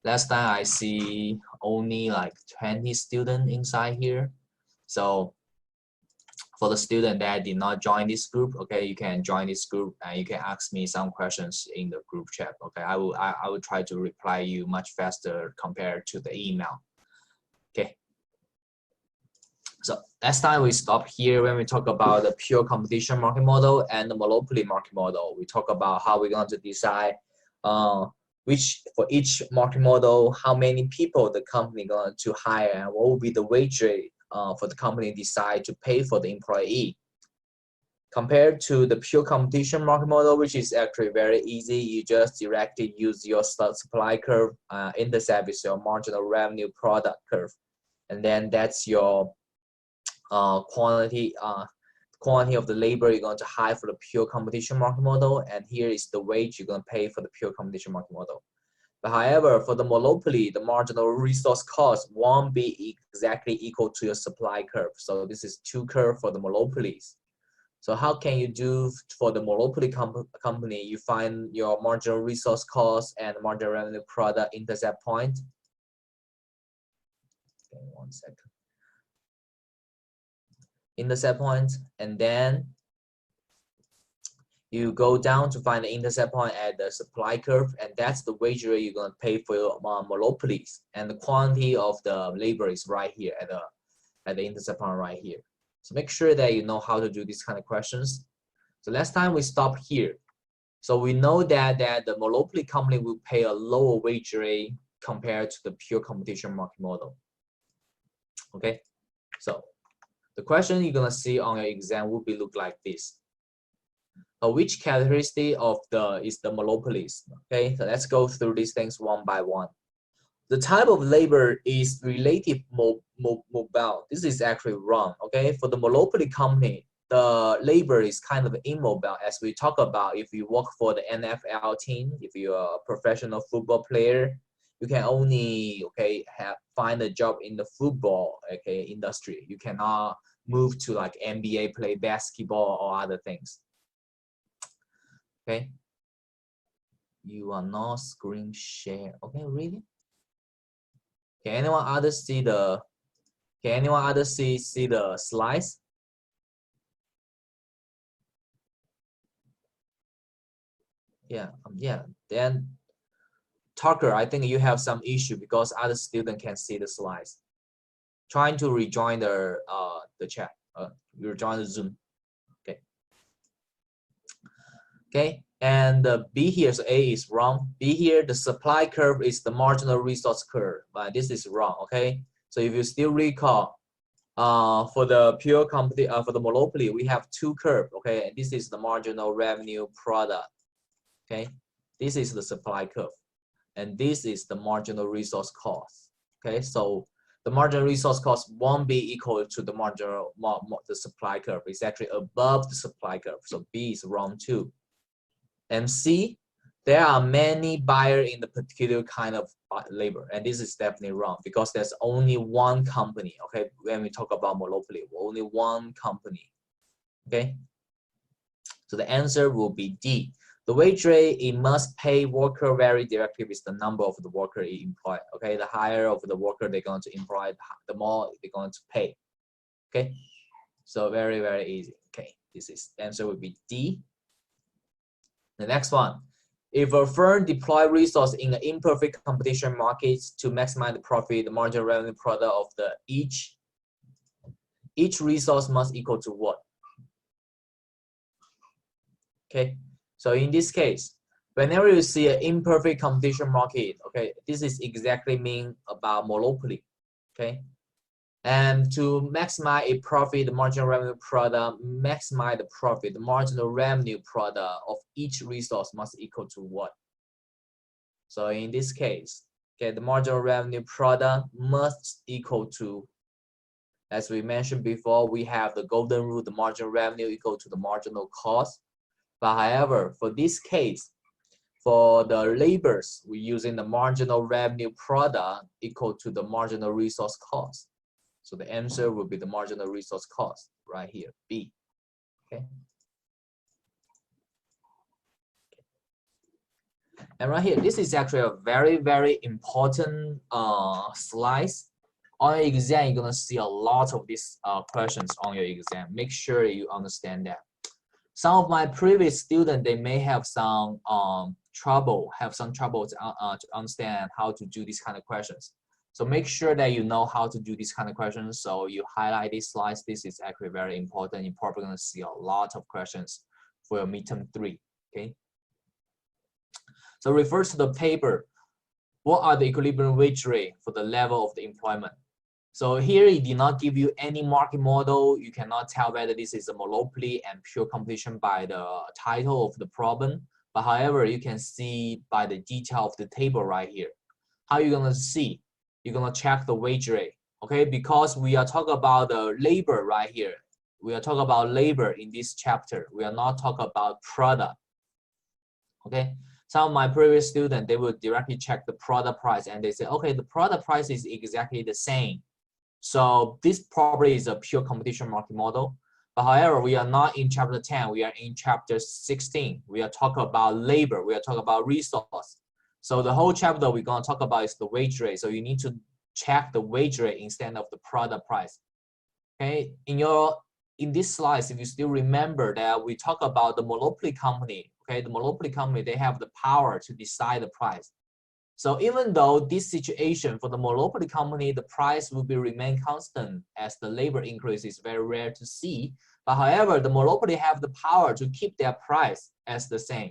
Speaker 1: Last time I see only like 20 students inside here. So for the student that did not join this group, okay, you can join this group and you can ask me some questions in the group chat. Okay, I will try to reply you much faster compared to the email. Okay. So last time we stopped here when we talk about the pure competition market model and the monopoly market model. We talk about how we're going to decide which for each market model, how many people the company going to hire and what will be the wage rate for the company decide to pay for the employee. Compared to the pure competition market model, which is actually very easy, you just directly use your supply curve, intercept with your marginal revenue product curve, and then that's your quantity of the labor you're going to hire for the pure competition market model, and here is the wage you're going to pay for the pure competition market model. But however, for the monopoly, the marginal resource cost won't be exactly equal to your supply curve. So this is two curves for the monopolies. So how can you do for the monopoly company? You find your marginal resource cost and marginal revenue product intercept point. Okay, 1 second. Intercept point, and then you go down to find the intercept point at the supply curve, and that's the wage rate you're going to pay for your monopolies, and the quantity of the labor is right here at the intercept point right here. So make sure that you know how to do these kind of questions. So last time we stopped here. So we know that the monopoly company will pay a lower wage rate compared to the pure competition market model. Okay, so the question you're gonna see on your exam will be look like this. Which characteristic of is the monopolies? Okay, so let's go through these things one by one. The type of labor is relative mobile. This is actually wrong. Okay, for the monopoly company, the labor is kind of immobile. As we talk about, if you work for the NFL team, if you're a professional football player, you can only find a job in the football industry. You cannot move to like NBA, play basketball or other things. Okay, you are not screen share. Okay, really? Can anyone others see the? Can anyone others see the slides? Yeah, yeah. Then Tucker, I think you have some issue because other student can see the slides. Trying to rejoin the chat. Rejoin the Zoom. Okay. Okay, and B here, so A is wrong. B here, the supply curve is the marginal resource curve, but this is wrong. Okay, so if you still recall, for the pure company, for the monopoly, we have two curves. Okay, and this is the marginal revenue product. Okay, this is the supply curve, and this is the marginal resource cost. Okay, so the marginal resource cost won't be equal to the marginal the supply curve. It's actually above the supply curve. So B is wrong too. And C, there are many buyers in the particular kind of labor, and this is definitely wrong because there's only one company. Okay, when we talk about monopoly, only one company. Okay, so the answer will be D. The wage rate, it must pay worker very directly with the number of the worker it employ. Okay, the higher of the worker they're going to employ, the more they're going to pay. Okay, so very, very easy. Okay, this is answer would be D. The next one, if a firm deploy resource in an imperfect competition markets to maximize the profit, the marginal revenue product of the each resource must equal to what? Okay, so in this case, whenever you see an imperfect competition market, okay, this is exactly mean about monopoly. Okay, and to maximize a profit, the marginal revenue product, maximize the profit, the marginal revenue product of each resource must equal to what? So in this case, okay, the marginal revenue product must equal to, as we mentioned before, we have the golden rule, the marginal revenue equal to the marginal cost. But however, for this case, for the labors, we're using the marginal revenue product equal to the marginal resource cost. So the answer will be the marginal resource cost right here, B. Okay. And right here, this is actually a very, very important slice. On your exam, you're gonna see a lot of these questions on your exam. Make sure you understand that. Some of my previous students, they may have some trouble to understand how to do these kind of questions. So make sure that you know how to do these kind of questions. So you highlight these slides. This is actually very important. You're probably going to see a lot of questions for your midterm 3. Okay. So refers to the paper. What are the equilibrium wage rate for the level of the employment? So here it did not give you any market model. You cannot tell whether this is a monopoly and pure competition by the title of the problem. But however, you can see by the detail of the table right here. How you're gonna see? You're gonna check the wage rate, okay? Because we are talking about the labor right here. We are talking about labor in this chapter. We are not talking about product, okay? Some of my previous students, they would directly check the product price and they say, okay, the product price is exactly the same. So this probably is a pure competition market model. But however, we are not in chapter 10, we are in chapter 16. We are talking about labor, we are talking about resource. So the whole chapter we're gonna talk about is the wage rate. So you need to check the wage rate instead of the product price. Okay, in this slides, if you still remember that we talk about the monopoly company, okay, the monopoly company, they have the power to decide the price. So even though this situation for the monopoly company, the price will remain constant as the labor increase is very rare to see. But however, the monopoly have the power to keep their price as the same.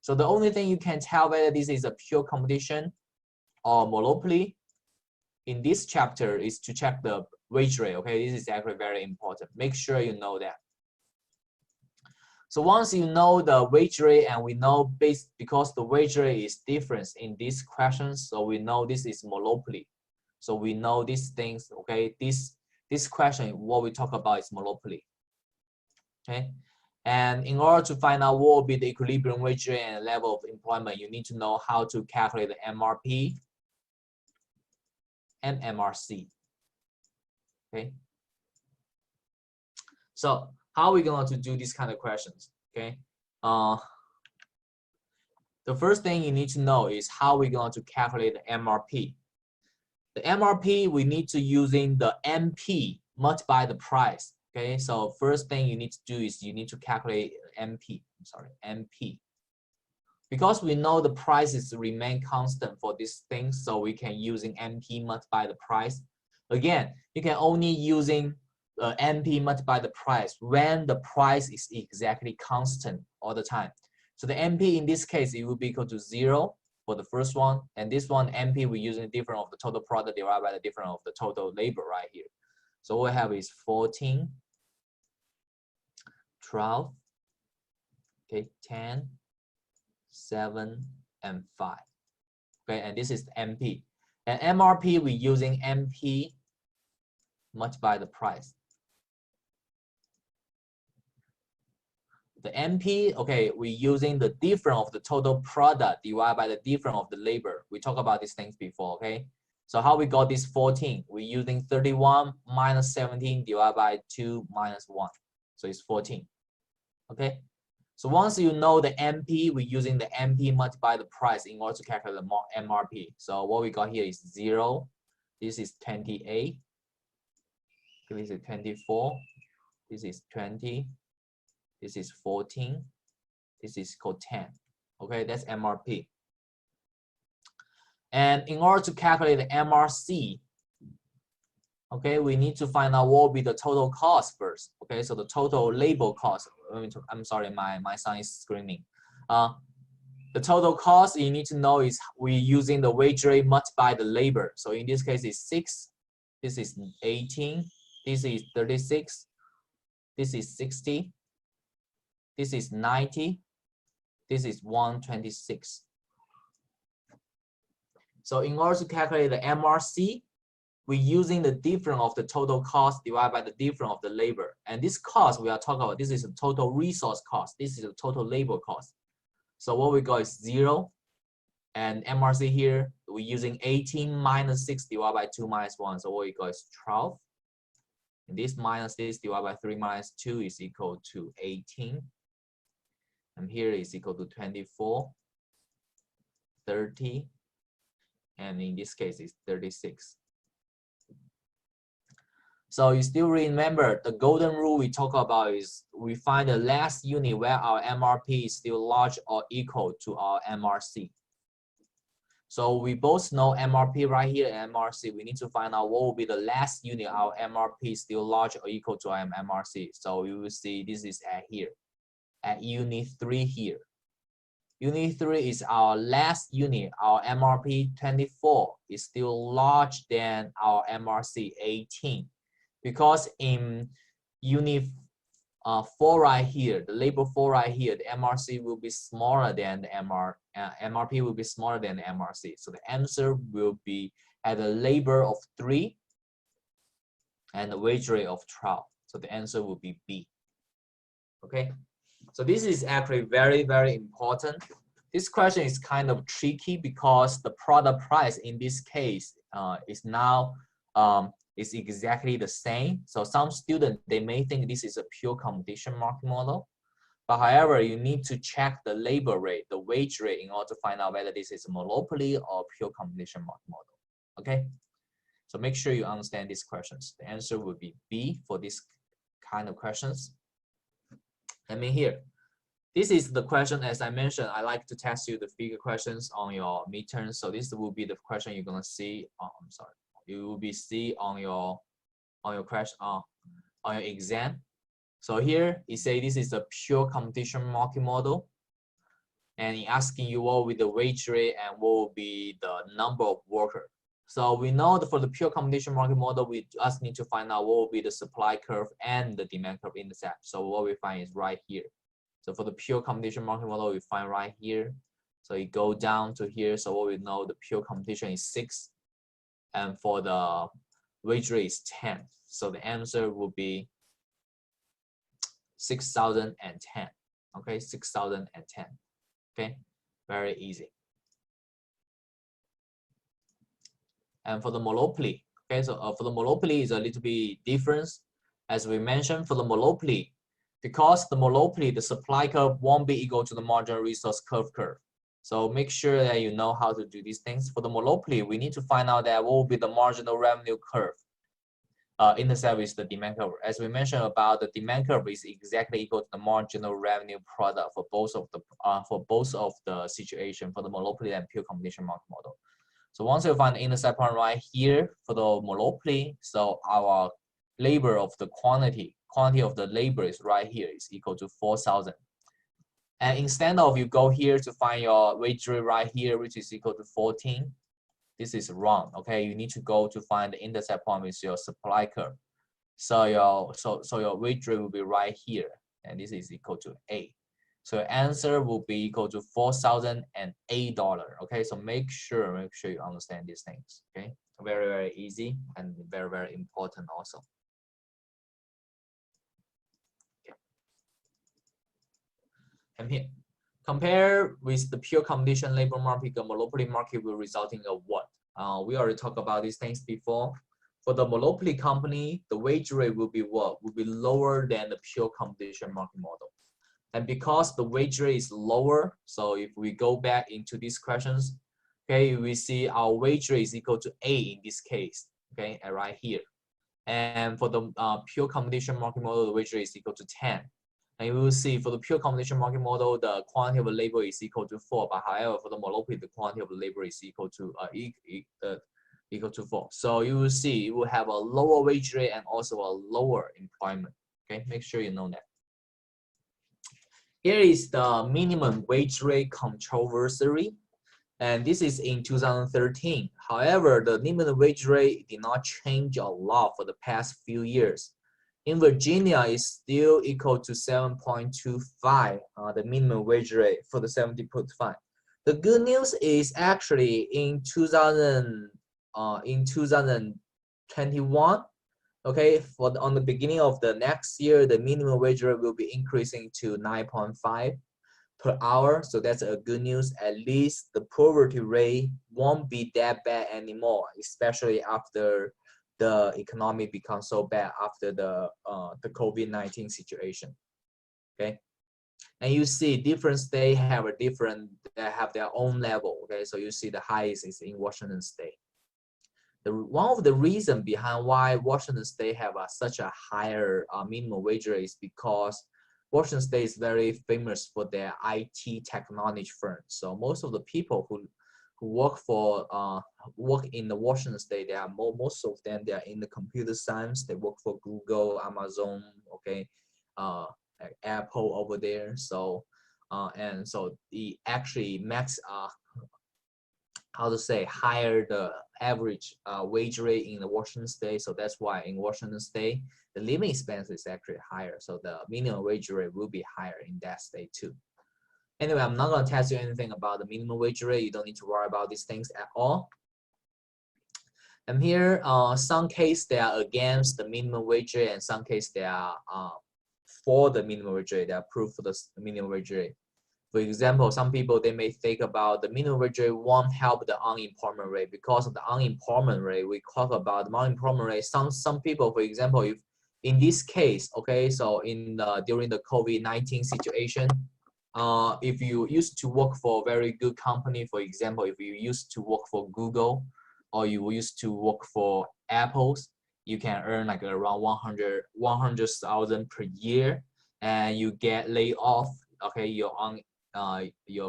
Speaker 1: So the only thing you can tell whether this is a pure competition or monopoly in this chapter is to check the wage rate. Okay, this is actually very important. Make sure you know that. So once you know the wage rate and we know because the wage rate is different in these questions, so we know this is monopoly. So we know these things, okay? This question, what we talk about is monopoly, okay? And in order to find out what will be the equilibrium wage rate and level of employment, you need to know how to calculate the MRP and MRC, okay? So how are we going to do these kind of questions? Okay. The first thing you need to know is how we're going to calculate the MRP. The MRP, we need to using the MP multiply the price. Okay. So first thing you need to do is you need to calculate MP. I'm sorry, MP. Because we know the prices remain constant for these things, so we can using MP multiply the price. Again, you can only using MP multiply the price when the price is exactly constant all the time. So the MP in this case, it will be equal to 0 for the first one. And this one, MP, we're using the difference of the total product divided by the difference of the total labor right here. So what we have is 14, 12, okay, 10, 7, and 5. Okay, and this is the MP. And MRP, we're using MP multiply the price. The MP, okay, we're using the difference of the total product divided by the difference of the labor. We talked about these things before, okay? So how we got this 14? We're using 31 minus 17 divided by 2 minus 1. So it's 14, okay? So once you know the MP, we're using the MP multiply the price in order to calculate the MRP. So what we got here is 0. This is 28. This is 24. This is 20. This is 14. This is equal 10. Okay, that's MRP. And in order to calculate the MRC, okay, we need to find out what will be the total cost first. Okay, so the total labor cost. I'm sorry, my son is screaming. The total cost you need to know is we're using the wage rate multiplied the labor. So in this case, it's 6. This is 18. This is 36. This is 60. This is 90. This is 126. So in order to calculate the MRC, we're using the difference of the total cost divided by the difference of the labor. And this cost we are talking about, this is a total resource cost. This is a total labor cost. So what we got is 0. And MRC here, we're using 18 minus 6 divided by 2 minus 1. So what we got is 12. And this minus this divided by 3 minus 2 is equal to 18. And here is equal to 24, 30. And in this case, it's 36. So you still remember the golden rule we talk about is we find the last unit where our MRP is still large or equal to our MRC. So we both know MRP right here and MRC. We need to find out what will be the last unit our MRP is still large or equal to our MRC. So you will see this is at here, at unit 3 here. Unit 3 is our last unit. Our MRP 24 is still larger than our MRC 18. Because in unit 4 right here, the label 4 right here, the MRC will be smaller than the MRP will be smaller than the MRC. So the answer will be at the labor of 3 and the wage rate of 12. So the answer will be B. Okay, so this is actually very, very important. This question is kind of tricky because the product price in this case is now is exactly the same. So some students, they may think this is a pure competition market model. But however, you need to check the labor rate, the wage rate in order to find out whether this is a monopoly or pure competition market model. Okay? So make sure you understand these questions. The answer will be B for this kind of questions. Let me hear. This is the question, as I mentioned, I like to test you the figure questions on your midterm. So this will be the question you're gonna see. I'm sorry. You will be see on your question on your exam. So here it say this is a pure competition market model, and it asking you what will be the wage rate and what will be the number of workers. So we know that for the pure competition market model, we just need to find out what will be the supply curve and the demand curve intercept. So what we find is right here. So for the pure competition market model, we find right here. So it go down to here. So what we know, the pure competition is 6. And for the wage rate is 10. So the answer will be 6,010. Okay, 6,010. Okay, very easy. And for the monopoly, okay, so for the monopoly is a little bit different. As we mentioned, for the monopoly, because the monopoly, the supply curve won't be equal to the marginal resource curve. So make sure that you know how to do these things. For the monopoly, we need to find out that what will be the marginal revenue curve intercept with the demand curve. As we mentioned about the demand curve is exactly equal to the marginal revenue product for both of the situation for the monopoly and pure competition market model. So once you find the intercept point right here for the monopoly, so our labor of the quantity of the labor is right here is equal to 4,000. And instead of you go here to find your wage rate right here, which is equal to 14, this is wrong. Okay, you need to go to find the intercept point with your supply curve. So your wage rate will be right here, and this is equal to 8. So your answer will be equal to $4,008. Okay, so make sure you understand these things. Okay, very, very easy and very, very important also. And here, compare with the pure competition labor market, the monopoly market will result in a what? We already talked about these things before. For the monopoly company, the wage rate will be what? Will be lower than the pure competition market model. And because the wage rate is lower, so if we go back into these questions, okay, we see our wage rate is equal to A in this case, okay, and right here. And for the pure competition market model, the wage rate is equal to 10. And we will see for the pure competition market model, the quantity of labor is equal to 4. But however, for the monopoly, the quantity of labor is equal to 4. So you will see you will have a lower wage rate and also a lower employment. Okay, make sure you know that. Here is the minimum wage rate controversy. And this is in 2013. However, the minimum wage rate did not change a lot for the past few years. In Virginia, it's still equal to 7.25, the minimum wage rate for the 70.5. The good news is actually in 2021, okay, on the beginning of the next year, the minimum wage rate will be increasing to 9.5 per hour. So that's a good news. At least the poverty rate won't be that bad anymore, especially after the economy becomes so bad after the COVID-19 situation. Okay, and you see different states have their own level. Okay, so you see the highest is in Washington State. One of the reasons behind why Washington State have such a higher minimum wage rate is because Washington State is very famous for their IT technology firms. So most of the people who work in the Washington State, most of them they are in the computer science. They work for Google, Amazon, okay, Apple over there. So and so the actually higher the average wage rate in the Washington State. So that's why in Washington State, the living expense is actually higher. So the minimum wage rate will be higher in that state too. Anyway, I'm not going to tell you anything about the minimum wage rate. You don't need to worry about these things at all. And here, some cases they are against the minimum wage rate, and some cases they are for the minimum wage rate. They are proof for the minimum wage rate. For example, some people, they may think about the minimum wage rate won't help the unemployment rate. Because of the unemployment rate, we talk about the unemployment rate. Some people, for example, if in this case, okay, so during the COVID-19 situation, if you used to work for a very good company, for example, if you used to work for Google or you used to work for Apple's, you can earn like around 100,000 per year, and you get laid off. Okay, your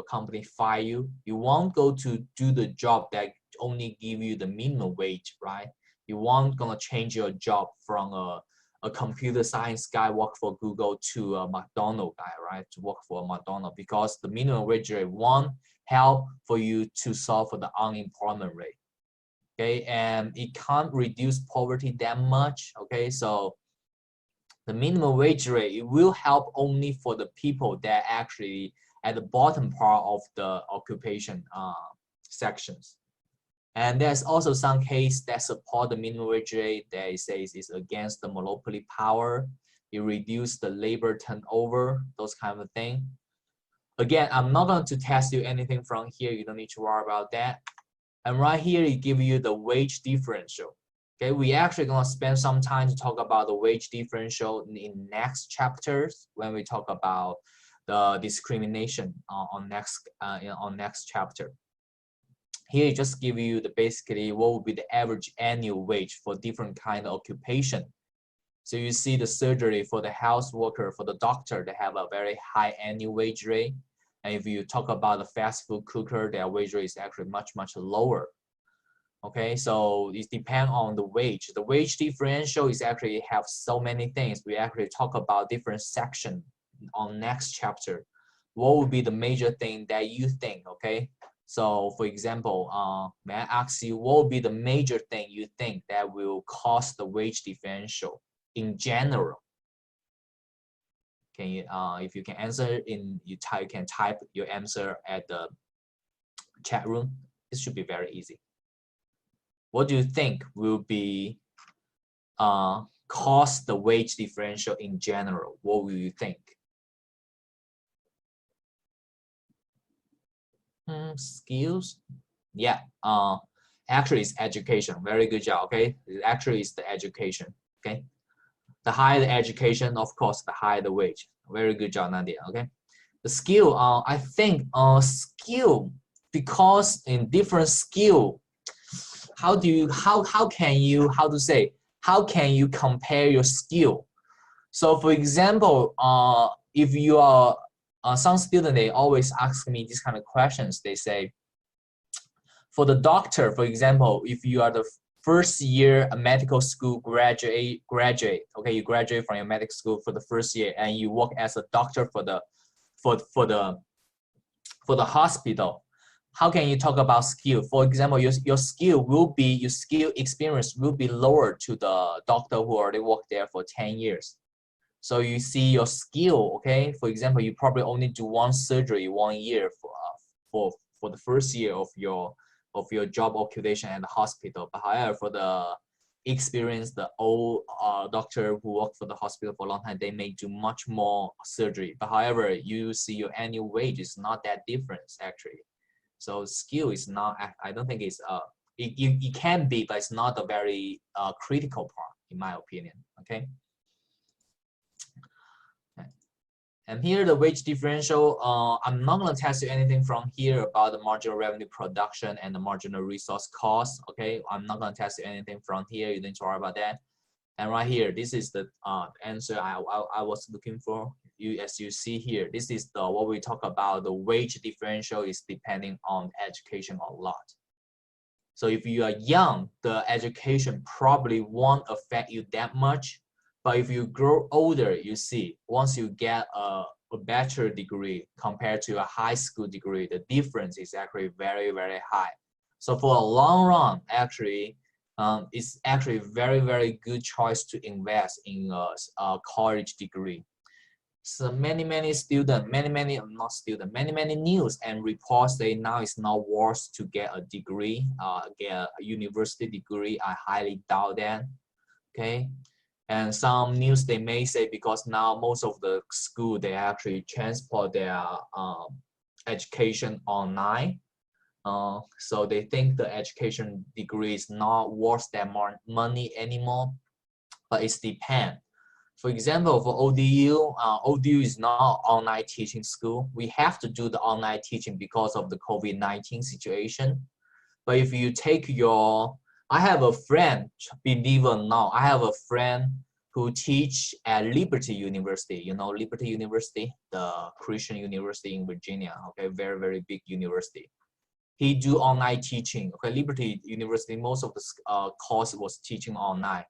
Speaker 1: company fire you. You won't go to do the job that only give you the minimum wage, right? You won't gonna change your job from a computer science guy work for Google to a McDonald's guy, right? To work for a McDonald's, because the minimum wage rate won't help for you to solve for the unemployment rate. Okay, and it can't reduce poverty that much. Okay, so the minimum wage rate, it will help only for the people that actually at the bottom part of the occupation sections. And there's also some case that support the minimum wage rate that it says is against the monopoly power. It reduces the labor turnover, those kind of thing. Again, I'm not going to test you anything from here. You don't need to worry about that. And right here, it gives you the wage differential. Okay, we actually going to spend some time to talk about the wage differential in next chapters when we talk about the discrimination on next chapter. Here, it just give you basically what would be the average annual wage for different kind of occupation. So you see the surgery for the health worker, for the doctor, they have a very high annual wage rate. And if you talk about the fast food cooker, their wage rate is actually much lower. Okay, so it depends on the wage. The wage differential is actually have so many things. We actually talk about different sections on next chapter. What would be the major thing that you think? Okay. So, for example, may I ask you, what would be the major thing you think that will cause the wage differential in general? Can you, if you can answer you can type your answer at the chat room. This should be very easy. What do you think will be cause the wage differential in general? What will you think? Skills, yeah. Actually, it's education. Very good job. Okay, it actually is the education. Okay, the higher the education, of course, the higher the wage. Very good job, Nadia. Okay. The skill, I think skill, because in different skill, how can you compare your skill? So for example, if you are some student, they always ask me these kind of questions. They say, for the doctor, for example, if you are the first year medical school graduate, okay, you graduate from your medical school for the first year and you work as a doctor for the hospital, how can you talk about skill? For example, your skill experience will be lower to the doctor who already worked there for 10 years. So you see your skill, okay? For example, you probably only do one surgery 1 year for the first year of your job occupation at the hospital. But however, for the experience, the old doctor who worked for the hospital for a long time, they may do much more surgery. But however, you see your annual wage is not that different actually. So skill is not, I don't think it's it can be, but it's not a very critical part in my opinion. Okay. And here the wage differential, I'm not going to test you anything from here about the marginal revenue production and the marginal resource cost. Okay, I'm not going to test you anything from here. You don't need to worry about that. And right here, this is the answer I was looking for. As you see here, this is the what we talk about. The wage differential is depending on education a lot. So if you are young, the education probably won't affect you that much. But if you grow older, you see, once you get a bachelor degree compared to a high school degree, the difference is actually very, very high. So for a long run, actually, it's actually very, very good choice to invest in a college degree. So many students, many news and reports say now it's not worth to get a degree, get a university degree. I highly doubt that. Okay. And some news they may say because now most of the school they actually transport their education online, so they think the education degree is not worth that more money anymore. But it depends. For example, for ODU, ODU is not online teaching school. We have to do the online teaching because of the COVID-19 situation. But if you take your I have a friend, believe it or not, I have a friend who teach at Liberty University. You know Liberty University, the Christian university in Virginia. Okay, very, very big university. He do online teaching. Okay, Liberty University, most of the course was teaching online.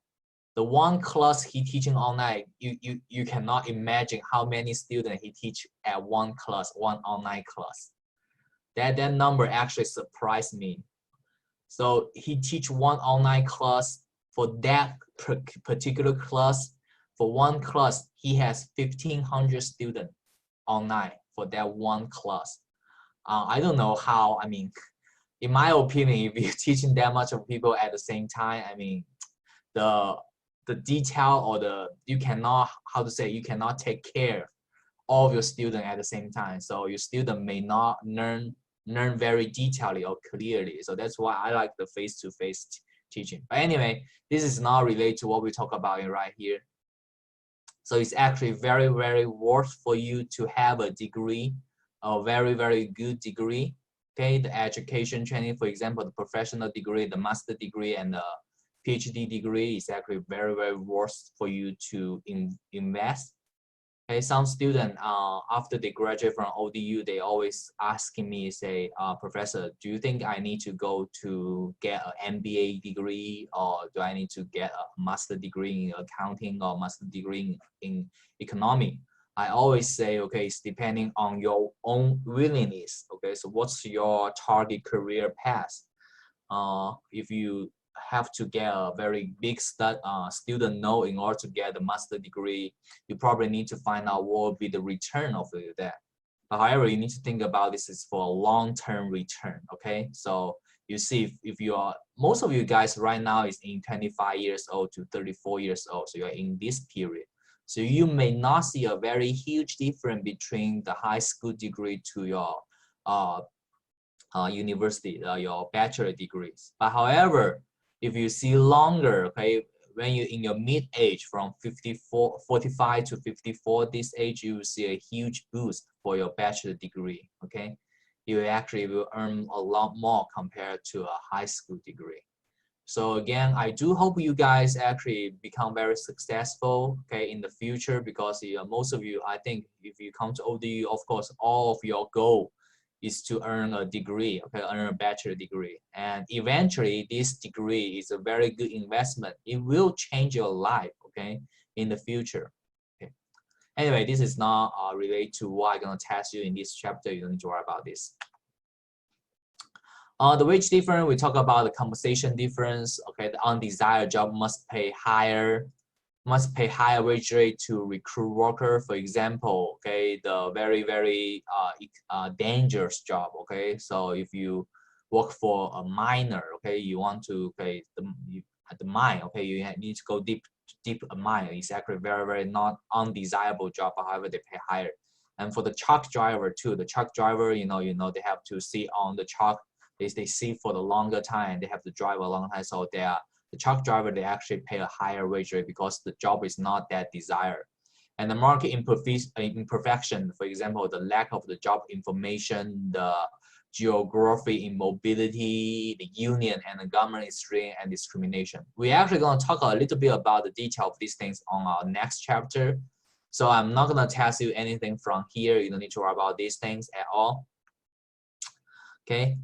Speaker 1: The one class he teaching online, you cannot imagine how many students he teach at one class, one online class. That number actually surprised me. So he teach one online class for that particular class. For one class, he has 1,500 students online for that one class. I don't know how, I mean, in my opinion, if you're teaching that much of people at the same time, I mean, the detail or you cannot, you cannot take care of your student at the same time. So your student may not learn very detailedly or clearly. So that's why I like the face-to-face teaching. But anyway, this is not related to what we talk about right here. So it's actually very, very worth for you to have a degree, a very, very good degree. Okay, the education training, for example, the professional degree, the master degree, and the PhD degree is actually very, very worth for you to invest. Okay, some students, after they graduate from ODU, they always asking me, say, Professor, do you think I need to go to get an MBA degree, or do I need to get a master degree in accounting or master degree in economics? I always say, okay, it's depending on your own willingness. Okay, so what's your target career path? If you have to get a very big student loan in order to get a master degree, you probably need to find out what will be the return of that. But however, you need to think about this is for a long-term return. Okay, so you see, if you are, most of you guys right now is in 25 years old to 34 years old, so you're in this period. So you may not see a very huge difference between the high school degree to your university, your bachelor degrees. But however, if you see longer, okay, when you in your mid age from 45 to 54, this age you will see a huge boost for your bachelor degree. Okay, you actually will earn a lot more compared to a high school degree. So again, I do hope you guys actually become very successful, okay, in the future, because most of you, I think, if you come to ODU, of course, all of your goal is to earn a degree, okay, earn a bachelor degree, and eventually this degree is a very good investment. It will change your life, okay, in the future. Okay. Anyway, this is not related to what I'm gonna test you in this chapter. You don't need to worry about this. The wage difference, we talk about the compensation difference. Okay, the undesired job must pay higher wage rate to recruit worker. For example, okay, the very dangerous job. Okay, so if you work for a miner, okay, you want to at the mine, okay, you need to go deep a mine. It's actually very not undesirable job. However, they pay higher. And for the truck driver too, the truck driver, you know, they have to sit on the truck. They sit for the longer time. They have to drive a long time. So the truck driver, they actually pay a higher wage rate because the job is not that desired. And the market imperfection, for example, the lack of the job information, the geography immobility, the union and the government restraint and discrimination. We're actually going to talk a little bit about the detail of these things on our next chapter. So I'm not going to test you anything from here. You don't need to worry about these things at all. Okay.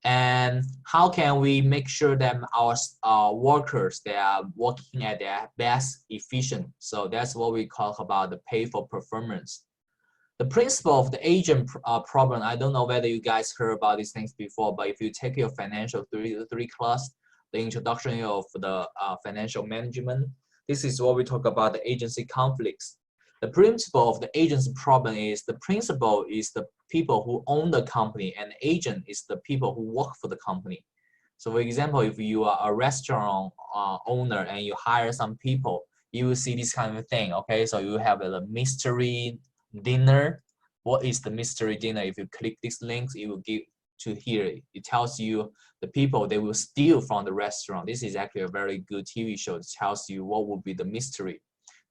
Speaker 1: And how can we make sure that our workers, they are working at their best efficient? So that's what we talk about the pay for performance. The principle of the agent problem, I don't know whether you guys heard about these things before, but if you take your financial 3 class, the introduction of the financial management, this is what we talk about the agency conflicts. The principle of the agency problem is the principal is the people who own the company and the agent is the people who work for the company. So for example, if you are a restaurant owner and you hire some people, you will see this kind of thing. Okay, so you have a mystery dinner. What is the mystery dinner? If you click these links, it will give to here. It tells you the people they will steal from the restaurant. This is actually a very good TV show. It tells you what would be the mystery.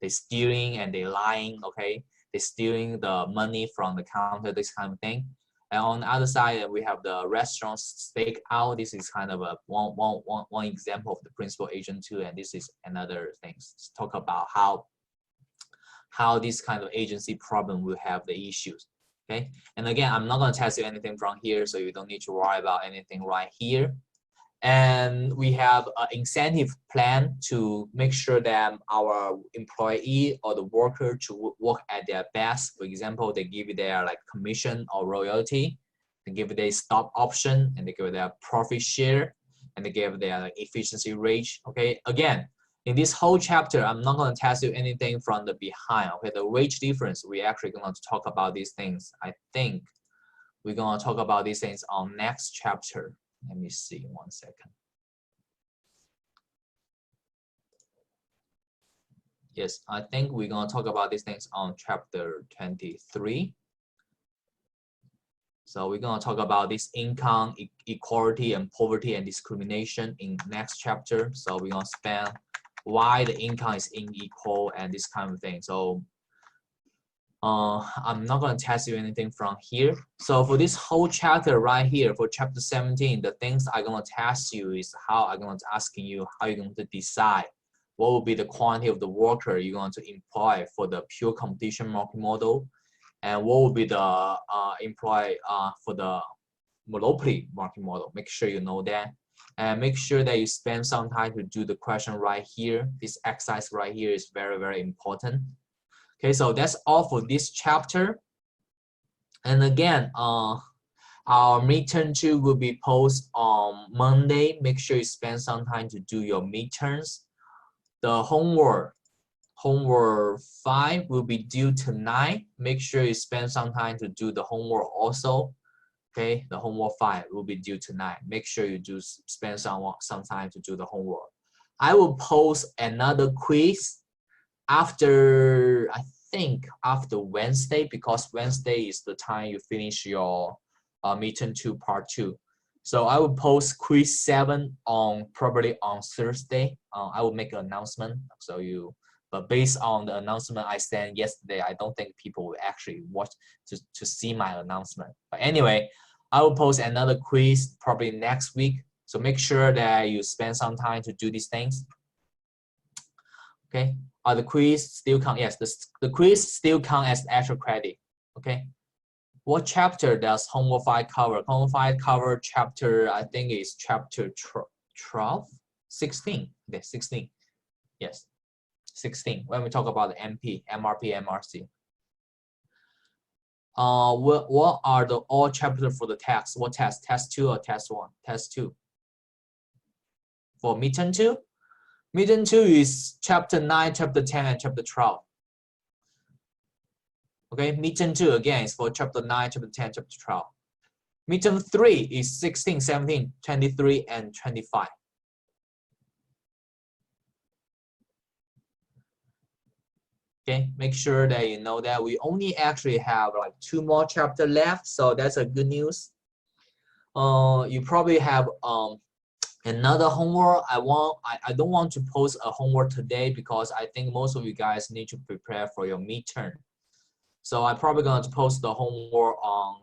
Speaker 1: They stealing and they lying, okay? They stealing the money from the counter, this kind of thing. And on the other side, we have the restaurant stake out. This is kind of a one example of the principal agent too, and this is another thing. Let's talk about how this kind of agency problem will have the issues. Okay, and again, I'm not going to test you anything from here, so you don't need to worry about anything right here. And we have an incentive plan to make sure that our employee or the worker to work at their best. For example, they give you their like commission or royalty, they give you their stock option, and they give their profit share, and they give their like efficiency rate. Okay, again, in this whole chapter, I'm not going to test you anything from the behind. Okay, the wage difference, we're actually going to talk about these things. I think we're going to talk about these things on next chapter. Let me see 1 second. Yes, I think we're going to talk about these things on chapter 23. So we're going to talk about this income, equality, and poverty and discrimination in next chapter. So we're going to spend why the income is unequal and this kind of thing. So I'm not going to test you anything from here. So for this whole chapter right here, for chapter 17, the things I'm going to test you is how I'm going to asking you how you're going to decide what will be the quantity of the worker you're going to employ for the pure competition market model, and what will be the employ for the monopoly market model. Make sure you know that, and make sure that you spend some time to do the question right here. This exercise right here is very important. Okay, so that's all for this chapter. And again, our midterm 2 will be posted on Monday. Make sure you spend some time to do your midterms. The homework 5 will be due tonight. Make sure you spend some time to do the homework also. Okay, the homework 5 will be due tonight. Make sure you do spend some time to do the homework. I will post another quiz after, I think after Wednesday, because Wednesday is the time you finish your midterm 2 part 2. So I will post quiz 7 on probably on Thursday. I will make an announcement. So but based on the announcement I sent yesterday, I don't think people will actually watch to see my announcement. But anyway, I will post another quiz probably next week. So make sure that you spend some time to do these things. Okay. The quiz still count? Yes, the quiz still count as extra credit. Okay. What chapter does homework 5 cover? Homework 5 cover chapter, I think is chapter 12, 16. Okay, 16. Yes, 16. When we talk about the MP, MRP, MRC. What are the all chapters for the test? What test? Test 2 or test 1? Test 2. For midterm 2? Midterm 2 is chapter 9, chapter 10, and chapter 12. Okay, midterm 2 again is for chapter 9, chapter 10, chapter 12. Midterm 3 is 16, 17, 23, and 25. Okay, make sure that you know that we only actually have like 2 more chapters left, so that's a good news. You probably have another homework. I don't want to post a homework today because I think most of you guys need to prepare for your midterm. So I'm probably going to post the homework on.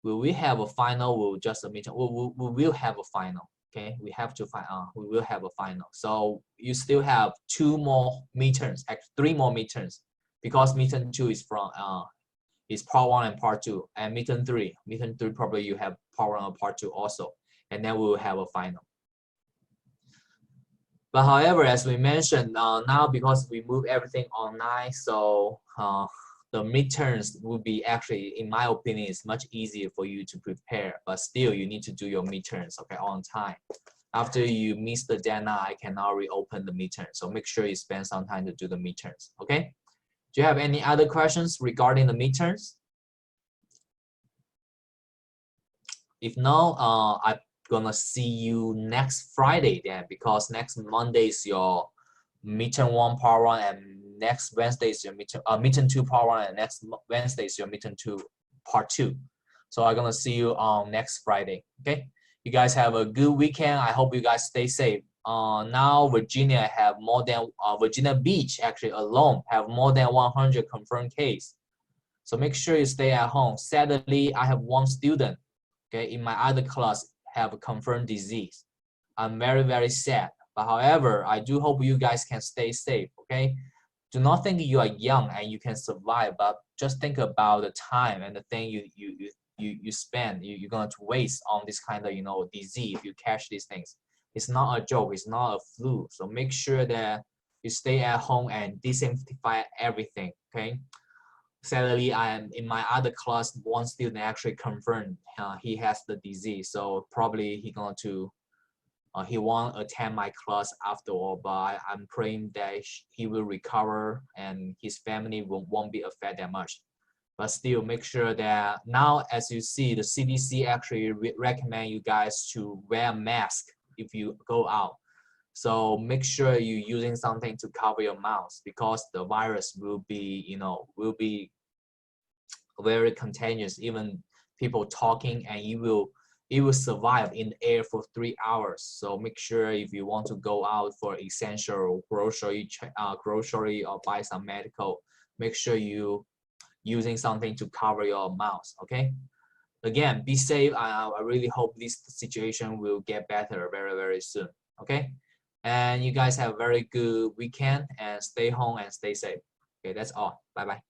Speaker 1: Will we have a final? Will just a midterm? We will have a final. Okay, we have to find. We will have a final. So you still have 2 more midterms, actually 3 more midterms, because midterm 2 is from is part 1 and part 2, and midterm 3 probably you have part 1 and part 2 also, and then we will have a final. But however, as we mentioned, now because we move everything online, so the midterms will be actually, in my opinion, is much easier for you to prepare. But still, you need to do your midterms, okay, on time. After you miss the deadline, I cannot reopen the midterms. So make sure you spend some time to do the midterms, okay? Do you have any other questions regarding the midterms? If no, I'm gonna see you next Friday then, because next Monday is your midterm 1 part 1, and next Wednesday is your midterm 2 part 1, and next Wednesday is your midterm 2 part 2. So I'm gonna see you on next Friday. Okay, you guys have a good weekend. I hope you guys stay safe. Now Virginia have more than Virginia Beach actually alone have more than 100 confirmed cases. So make sure you stay at home. Sadly, I have 1 student, okay, in my other class have a confirmed disease. I'm very, very sad. But however, I do hope you guys can stay safe, okay? Do not think you are young and you can survive, but just think about the time and the thing you spend, you're going to waste on this kind of, disease if you catch these things. It's not a joke, it's not a flu. So make sure that you stay at home and disinfect everything, okay? Sadly, I am in my other class, 1 student actually confirmed he has the disease. So probably he won't attend my class after all, but I'm praying that he will recover and his family won't be affected that much. But still, make sure that now, as you see, the CDC actually recommend you guys to wear a mask if you go out. So make sure you're using something to cover your mouth, because the virus will be, will be very contagious. Even people talking, and it will survive in the air for 3 hours. So make sure if you want to go out for essential grocery or buy some medical, make sure you using something to cover your mouth. Okay. Again, be safe. I really hope this situation will get better very, very soon. Okay. And you guys have a very good weekend and stay home and stay safe. Okay, that's all. Bye bye.